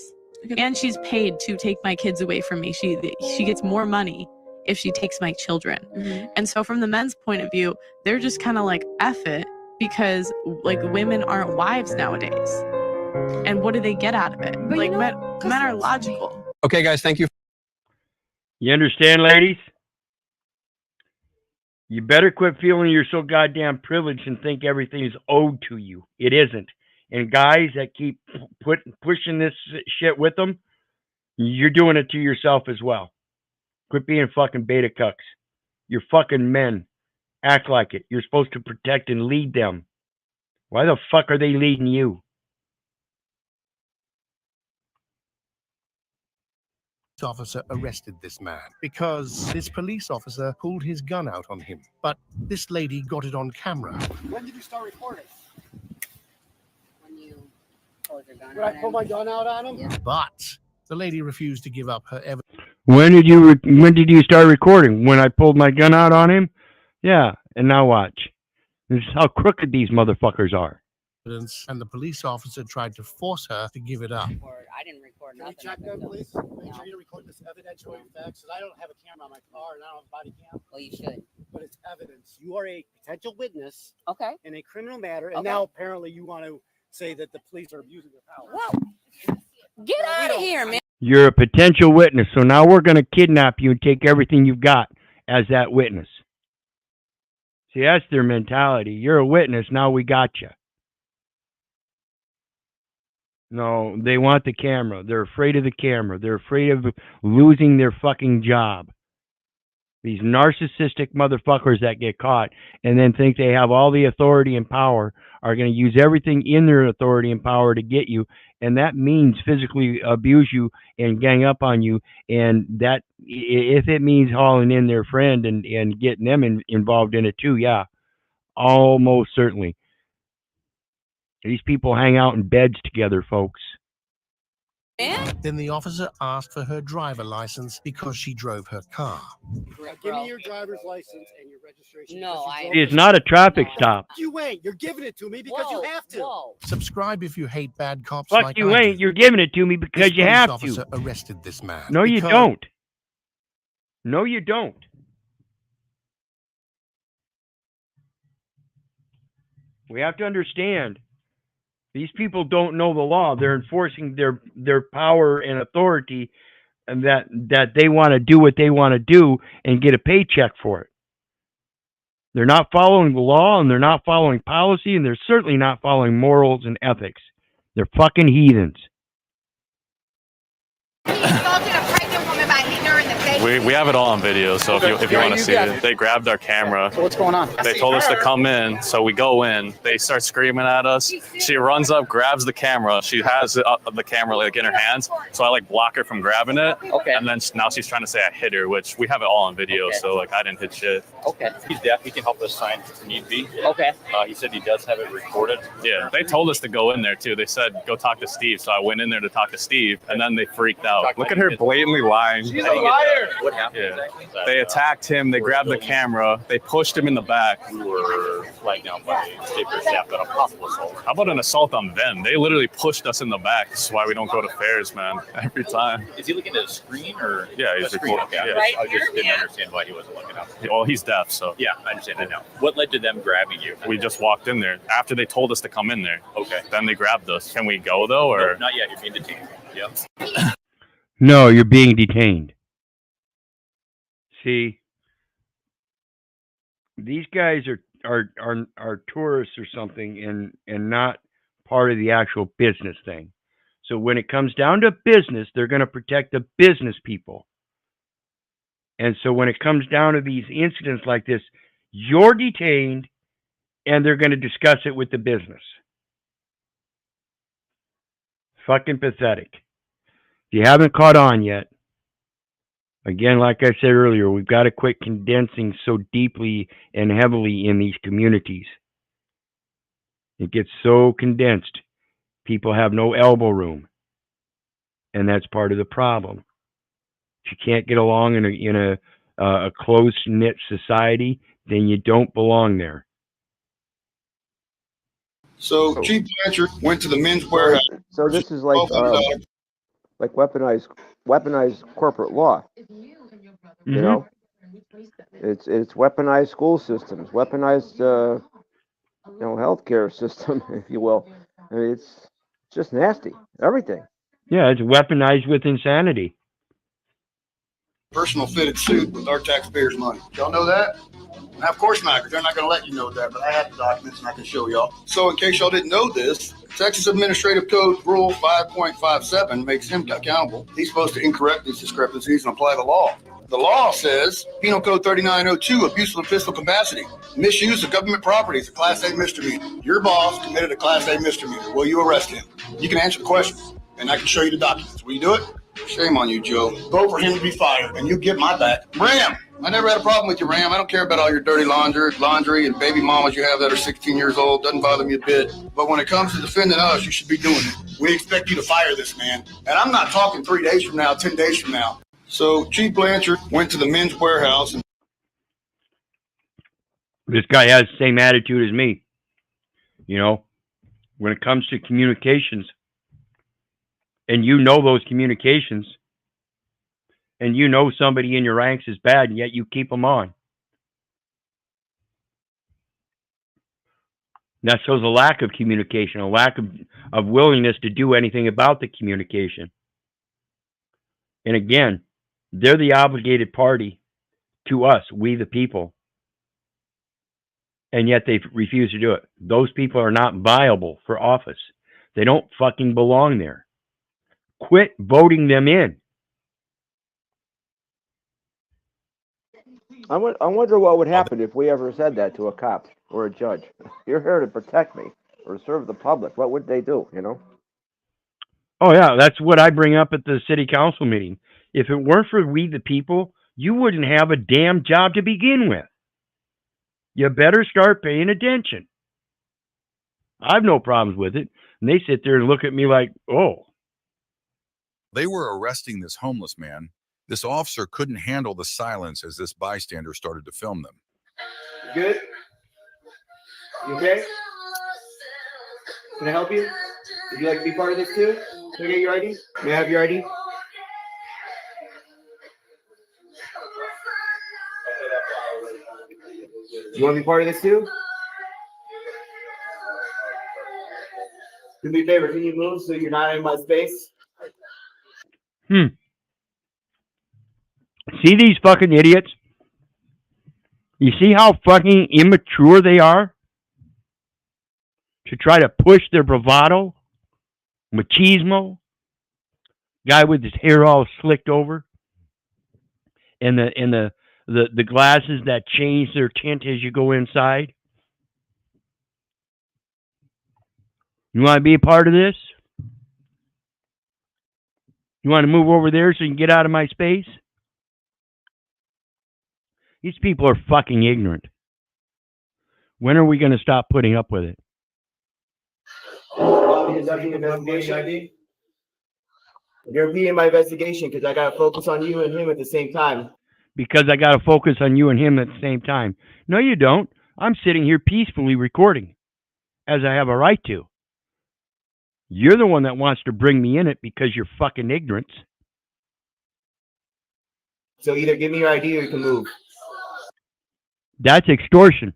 And she's paid to take my kids away from me. She gets more money if she takes my children. Mm-hmm. And so from the men's point of view, they're just kind of like, F it, because like women aren't wives nowadays. And what do they get out of it? But like men are logical.
Okay, guys, thank you.
You understand, ladies? You better quit feeling you're so goddamn privileged and think everything is owed to you. It isn't. And guys that keep pushing this shit with them, you're doing it to yourself as well. Quit being fucking beta cucks. You're fucking men. Act like it. You're supposed to protect and lead them. Why the fuck are they leading you?
Officer arrested this man because this police officer pulled his gun out on him. But this lady got it on camera.
When did you start recording?
Pulled your gun
When I pull my gun out on him?
Yeah.
But the lady refused to give up her evidence.
When did you start recording? When I pulled my gun out on him? Yeah, and now watch. This is how crooked these motherfuckers are.
And the police officer tried to force her to give it up.
I didn't record
Can you check that, please? Make sure you record this evidential facts, because I don't have a camera on my car and I don't have a body cam.
Well, you should.
But it's evidence. You are a potential witness.
Okay.
In a criminal matter, and
Okay.
now apparently you want to say that the police are abusing their power.
Whoa! Get out of here, man.
You're a potential witness, so now we're going to kidnap you and take everything you've got as that witness. See, that's their mentality. You're a witness, now we got you. No, they want the camera. They're afraid of the camera. They're afraid of losing their fucking job. These narcissistic motherfuckers that get caught and then think they have all the authority and power are going to use everything in their authority and power to get you. And that means physically abuse you and gang up on you. And that, if it means hauling in their friend and getting them involved in it too, yeah, almost certainly. These people hang out in beds together, folks.
Then the officer asked for her driver license because she drove her car.
Give me your driver's license and your registration.
No,
It's not a traffic stop.
You ain't. You're giving it to me because you have to.
Subscribe if you hate bad cops
Fuck
like
you
I
ain't.
do.
You're giving it to me because
This
you
police
have
officer
to.
arrested this man.
No, you
because-
don't. No, you don't. We have to understand. These people don't know the law. They're enforcing their power and authority, and that they want to do what they want to do and get a paycheck for it. They're not following the law, and they're not following policy, and they're certainly not following morals and ethics. They're fucking heathens.
He assaulted a pregnant woman by hitting her in the face.
We have it all on video, so if you want to see it. They grabbed our camera.
So what's going on?
They told us to come in, so we go in. They start screaming at us. She runs up, grabs the camera. She has the camera like in her hands, so I like block her from grabbing it.
Okay.
And then now she's trying to say I hit her, which we have it all on video, so like I didn't hit shit.
Okay.
He's deaf. He can help us sign if need be.
Okay.
He said he does have it recorded. Yeah. They told us to go in there too. They said go talk to Steve, so I went in there to talk to Steve, and then they freaked out. Look at her blatantly lying.
She's a liar.
What happened exactly? They attacked him. They grabbed the camera. They pushed him in the back.
We were flagged down by state staff on a possible assault.
How about an assault on them? They literally pushed us in the back. That's why we don't go to fairs, man. Every time.
Is he looking at a screen or?
Yeah, he's recording.
Okay.
Yeah.
I just didn't understand why he wasn't looking up.
Well, he's deaf, so.
Yeah, I understand that now. What led to them grabbing you?
We just walked in there after they told us to come in there.
Okay.
Then they grabbed us. Can we go though, or?
No, not yet. You're being detained. Yep.
No, you're being detained. See, these guys are tourists or something, and not part of the actual business thing. So when it comes down to business, they're going to protect the business people. And so when it comes down to these incidents like this, you're detained, and they're going to discuss it with the business. Fucking pathetic. If you haven't caught on yet, again, like I said earlier, we've got to quit condensing so deeply and heavily in these communities. It gets so condensed. People have no elbow room. And that's part of the problem. If you can't get along in a close-knit society, then you don't belong there.
So Chief Blanchard went to the men's warehouse.
So this is like weaponized corporate law. You know, it's weaponized school systems, weaponized healthcare system, if you will. I mean, it's just nasty. Everything.
Yeah, it's weaponized with insanity.
Personal fitted suit with our taxpayers' money. Y'all know that? Now, of course not, because they're not going to let you know that, but I have the documents and I can show y'all. So in case y'all didn't know this, Texas Administrative Code Rule 5.57 makes him accountable. He's supposed to incorrect these discrepancies and apply the law. The law says, Penal Code 3902, abuse of official capacity. Misuse of government property is a Class A misdemeanor. Your boss committed a Class A misdemeanor. Will you arrest him? You can answer the question, and I can show you the documents. Will you do it? Shame on you, Joe. Vote for him to be fired, and you get my back. Ram! I never had a problem with you, Ram. I don't care about all your dirty laundry and baby mamas you have that are 16 years old. Doesn't bother me a bit. But when it comes to defending us, you should be doing it. We expect you to fire this man. And I'm not talking 3 days from now, 10 days from now. So Chief Blanchard went to the men's warehouse. And
this guy has the same attitude as me. You know, when it comes to communications, and you know those communications, and you know somebody in your ranks is bad, and yet you keep them on. That shows a lack of communication, a lack of willingness to do anything about the communication. And again, they're the obligated party to us, we the people. And yet they refuse to do it. Those people are not viable for office. They don't fucking belong there. Quit voting them in.
I wonder what would happen if we ever said that to a cop or a judge. You're here to protect me or serve the public. What would they do, you know?
Oh, yeah, that's what I bring up at the city council meeting. If it weren't for we the people, you wouldn't have a damn job to begin with. You better start paying attention. I have no problems with it. And they sit there and look at me like, oh.
They were arresting this homeless man. This officer couldn't handle the silence as this bystander started to film them.
You good? You okay? Can I help you? Would you like to be part of this too? Can I get your ID? May I have your ID? You want to be part of this too? Do me a favor, can you move so you're not in my space?
See these fucking idiots? You see how fucking immature they are? To try to push their bravado? Machismo? Guy with his hair all slicked over? and the glasses that change their tint as you go inside? You want to be a part of this? You want to move over there so you can get out of my space? These people are fucking ignorant. When are we going to stop putting up with it?
You're impeding my investigation because I got to focus on you and him at the same time.
Because I got to focus on you and him at the same time. No, you don't. I'm sitting here peacefully recording, as I have a right to. You're the one that wants to bring me in it because you're fucking ignorant.
So either give me your ID or you can move.
That's extortion.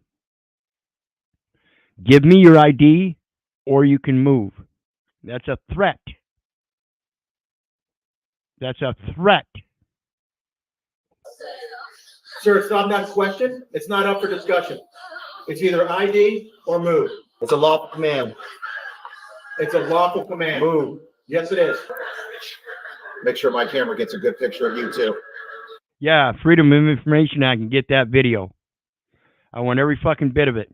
Give me your ID or you can move. That's a threat. That's a threat.
Sir, it's not that question. It's not up for discussion. It's either ID or move. It's a lawful command. It's a lawful command. Move. Yes, it is. Make sure my camera gets a good picture of you, too.
Yeah, Freedom of Information Act can get that video. I want every fucking bit of it.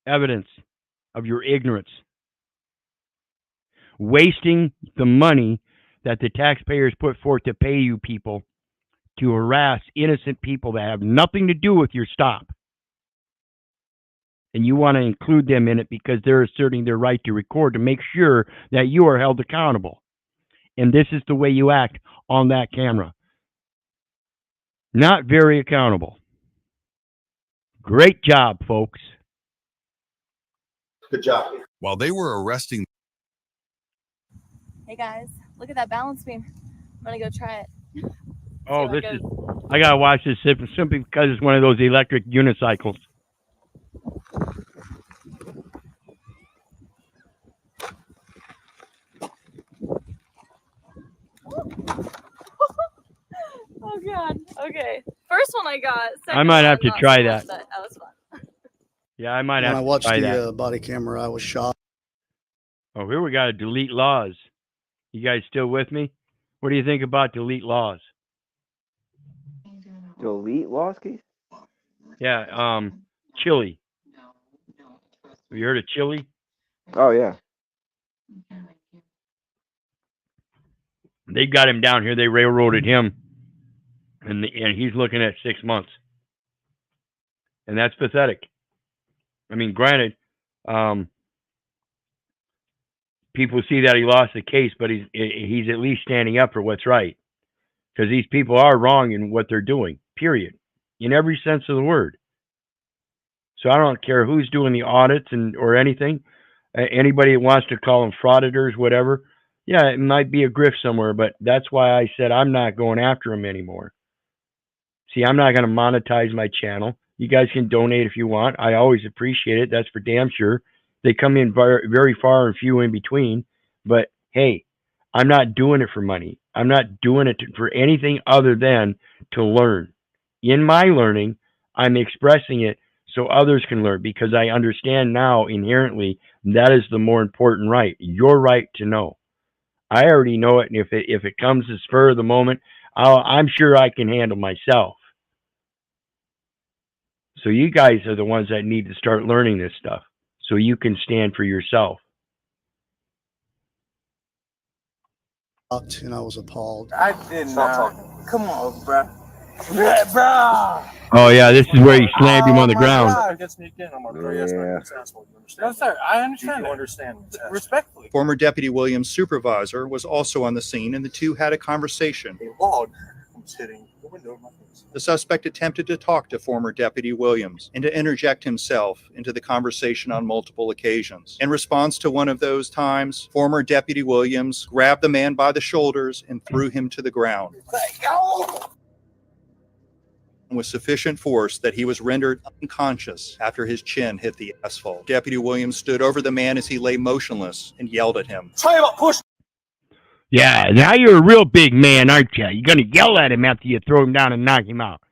Evidence of your ignorance. Wasting the money that the taxpayers put forth to pay you people to harass innocent people that have nothing to do with your stop. And you want to include them in it because they're asserting their right to record to make sure that you are held accountable. And this is the way you act on that camera. Not very accountable. Great job, folks.
Good job.
While they were arresting.
Hey guys, look at that balance beam. I'm gonna go try it.
Oh, this is. I gotta watch this simply because it's one of those electric unicycles.
Oh god. Okay. First one I got.
I might have to try that.
That was fun.
Yeah, I might
When
have
I
to
watched
try
the
that.
body camera, I was shocked.
Oh, here we got to delete laws. You guys still with me? What do you think about delete laws?
Delete laws, Keith?
Yeah, Chile. Have you heard of Chile?
Oh, yeah.
They got him down here. They railroaded him, and he's looking at 6 months, and that's pathetic. I mean, granted, people see that he lost the case, but he's at least standing up for what's right, because these people are wrong in what they're doing. Period, in every sense of the word. So I don't care who's doing the audits or anything. Anybody that wants to call them frauditors, whatever. Yeah, it might be a grift somewhere, but that's why I said I'm not going after them anymore. See, I'm not going to monetize my channel. You guys can donate if you want. I always appreciate it. That's for damn sure. They come in very far and few in between. But hey, I'm not doing it for money. I'm not doing it for anything other than to learn. In my learning, I'm expressing it so others can learn, because I understand now inherently that is the more important right. Your right to know. I already know it, and if it comes as spur of the moment, I'm sure I can handle myself. So you guys are the ones that need to start learning this stuff so you can stand for yourself.
And I was appalled.
I did not. Come on, bro. Bro.
Oh yeah, this is where you slammed him on the ground.
No, sir, I understand. You understand. Respectfully.
Former Deputy Williams' supervisor was also on the scene, and the two had a conversation.
A log was hitting the window of my face.
The suspect attempted to talk to former Deputy Williams and to interject himself into the conversation on multiple occasions. In response to one of those times, former Deputy Williams grabbed the man by the shoulders and threw him to the ground with sufficient force that he was rendered unconscious after his chin hit the asphalt. Deputy Williams stood over the man as he lay motionless and yelled at him.
Tell you about push.
Yeah, now you're a real big man, aren't you? You're going to yell at him after you throw him down and knock him out.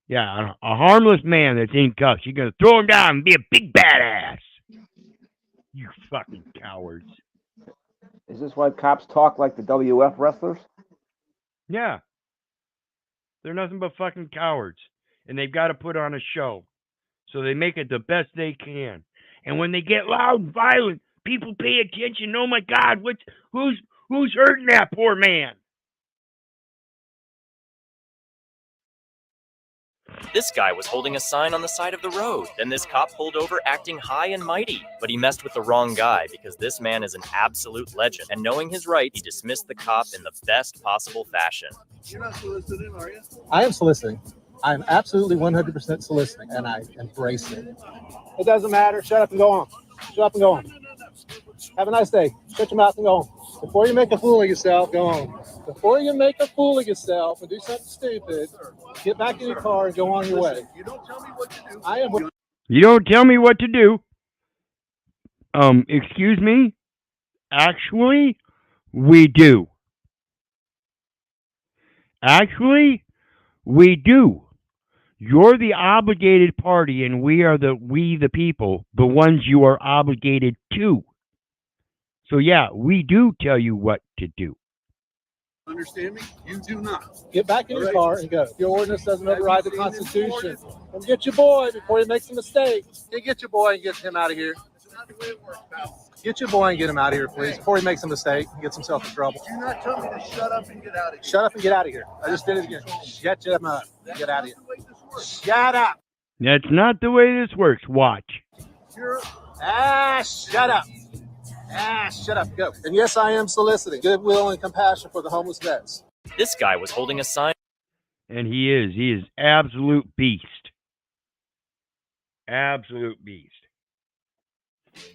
Yeah, a harmless man that's in cuffs. You're going to throw him down and be a big badass. You fucking cowards.
Is this why cops talk like the WF wrestlers?
Yeah. They're nothing but fucking cowards. And they've got to put on a show. So they make it the best they can. And when they get loud and violent, people pay attention. Oh my God, who's hurting that poor man?
This guy was holding a sign on the side of the road. Then this cop pulled over acting high and mighty. But he messed with the wrong guy because this man is an absolute legend. And knowing his rights, he dismissed the cop in the best possible fashion.
You're not soliciting, are you?
I am soliciting. I'm absolutely 100% soliciting, and I embrace it. It doesn't matter. Shut up and go on. Shut up and go on. Have a nice day. Shut your mouth and go on. Before you make a fool of yourself, go on. Before you make a fool of yourself and do something stupid, get back in your car and go on your way.
You don't tell me what to do.
You don't tell me what to do. Excuse me? Actually, we do. Actually, we do. You're the obligated party, and we the people, the ones you are obligated to. So yeah, we do tell you what to do.
Understand me? You do not.
Get back in your car and go. Your ordinance doesn't override the Constitution. Come get your boy before he makes a mistake. Get your boy and get him out of here.
That's not the way it works, pal.
Get your boy and get him out of here, please, before he makes a mistake and gets himself in trouble.
Do not tell me to shut up and get out of here.
Shut up and get out of here. I just did it again. Shut your mouth. Get out of here. Shut up.
That's not the way this works. Watch.
Shut up. Shut up. Go. And yes, I am soliciting goodwill and compassion for the homeless vets.
This guy was holding a sign.
And he is absolute beast. Absolute beast.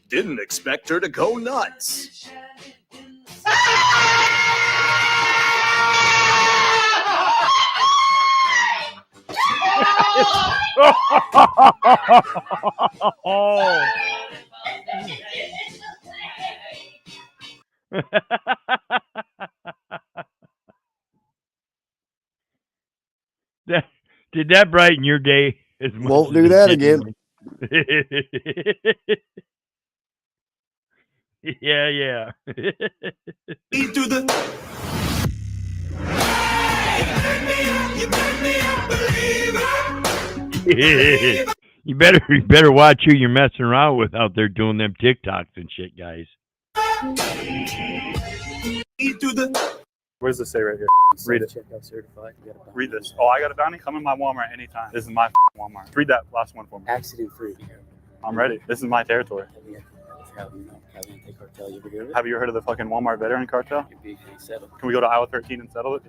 Didn't expect her to go nuts.
Oh. Did that brighten your day?
Won't do that again.
Yeah.
Into the.
You better watch who you're messing around with out there doing them TikToks and shit, guys.
What does this say right here? Read it.
Certified.
Read this. Oh, I got a bounty. Come in my Walmart anytime. This is my Walmart. Read that last one for me.
Accident free.
I'm ready. This is my territory. Have you heard of the fucking Walmart veteran cartel? Can we go to aisle 13 and settle it?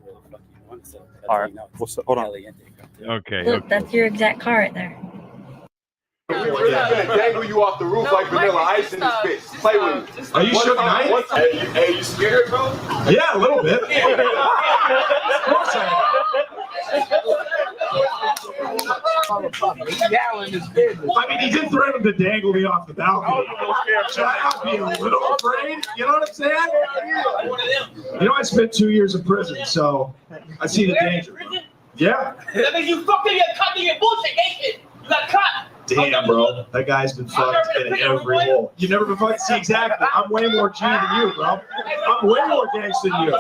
All right. Hold on.
Okay.
Look, that's your exact car right there.
We're not gonna dangle you off the roof like Vanilla Ice in this bitch. Play with me.
Are you Shook Knight?
Hey, you scared, bro?
Yeah, a little bit. Of course I mean, he did threaten to dangle me off the balcony. Should I not be a little afraid? You know what I'm saying? You know, I spent 2 years in prison, so I see the danger. Yeah.
That means you fucked in your cut in your bullshit, ain't it? You got caught.
Damn, bro. That guy's been fucked in every hole. You've never been fucked? See, exactly. I'm way more G than you, bro. I'm way more gangster than you.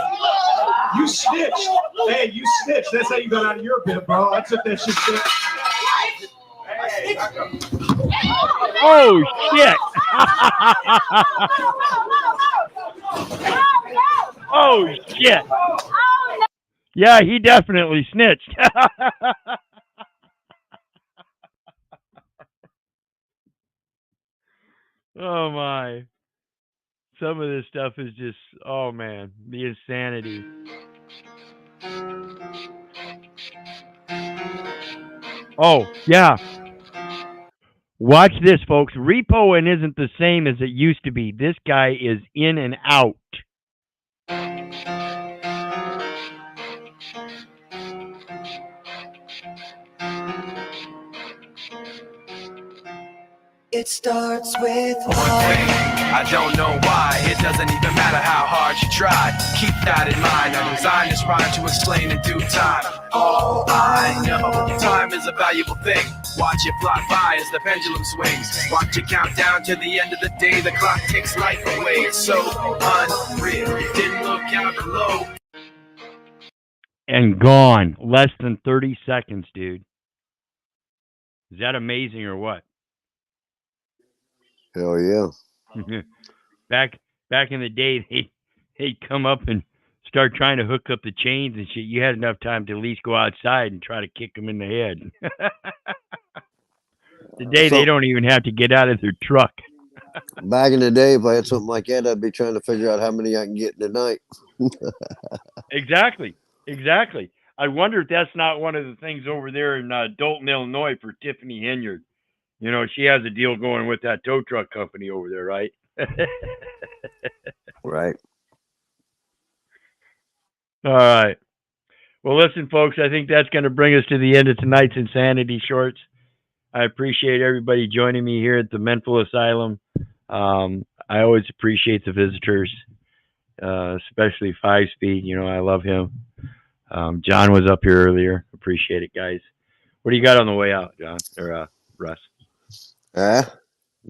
You snitched. Hey, you snitched. That's how you got out of your bit, bro. I took that shit shit.
Oh, shit. Oh, shit. Yeah, he definitely snitched. Oh my. Some of this stuff is just, oh man, the insanity. Oh, yeah. Watch this, folks. Repoing isn't the same as it used to be. This guy is in and out.
It starts with one thing. I don't know why. It doesn't even matter how hard you try. Keep that in mind. I designed this rhyme to explain in due time. All I know, time is a valuable thing. Watch it fly by as the pendulum swings. Watch it count down to the end of the day. The clock takes life away. It's so unreal. Didn't look out below.
and gone. Less than 30 seconds, dude. Is that amazing or what?
Hell yeah.
back in the day, they'd come up and start trying to hook up the chains and shit. You had enough time to at least go outside and try to kick them in the head. Today, they don't even have to get out of their truck.
Back in the day, if I had something like that, I'd be trying to figure out how many I can get in a night.
Exactly. I wonder if that's not one of the things over there in Dalton, Illinois for Tiffany Henyard. You know, she has a deal going with that tow truck company over there, right?
Right.
All right. Well, listen, folks, I think that's going to bring us to the end of tonight's Insanity Shorts. I appreciate everybody joining me here at the Mental Asylum. I always appreciate the visitors, especially 5-Speed. You know, I love him. John was up here earlier. Appreciate it, guys. What do you got on the way out, John or Russ?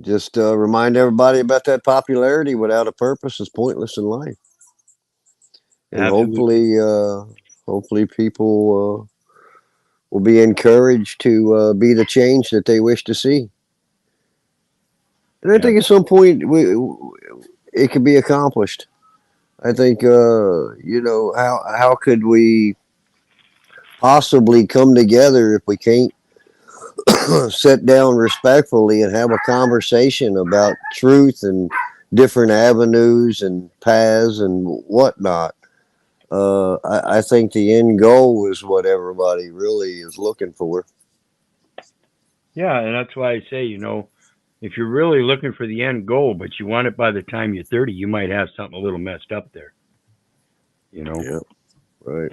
Just remind everybody about that popularity. Without a purpose is pointless in life. And hopefully people will be encouraged to be the change that they wish to see. And I think at some point it can be accomplished. I think, you know, how could we possibly come together if we can't sit down respectfully and have a conversation about truth and different avenues and paths and whatnot? I think the end goal is what everybody really is looking for.
Yeah, and that's why I say, you know, if you're really looking for the end goal, but you want it by the time you're 30, you might have something a little messed up there. You know?
Yeah, right.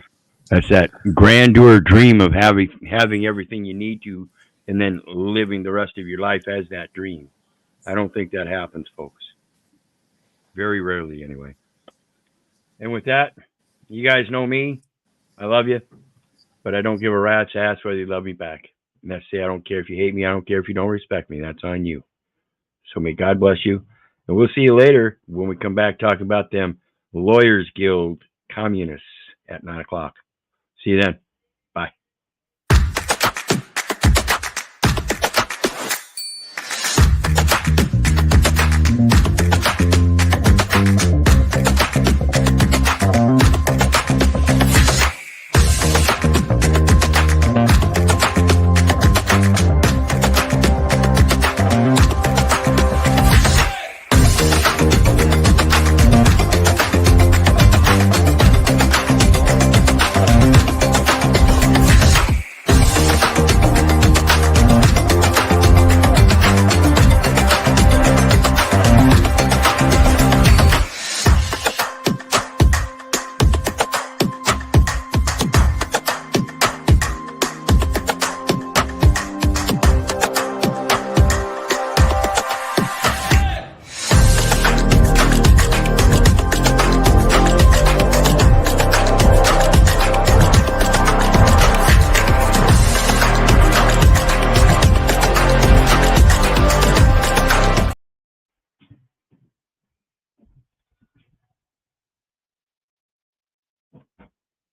That's that grandeur dream of having everything you need to and then living the rest of your life as that dream. I don't think that happens, folks. Very rarely, anyway. And with that, you guys know me. I love you, but I don't give a rat's ass whether you love me back. And that's say I don't care if you hate me. I don't care if you don't respect me. That's on you. So may God bless you. And we'll see you later when we come back talking about them Lawyers Guild communists at 9 o'clock. See you then.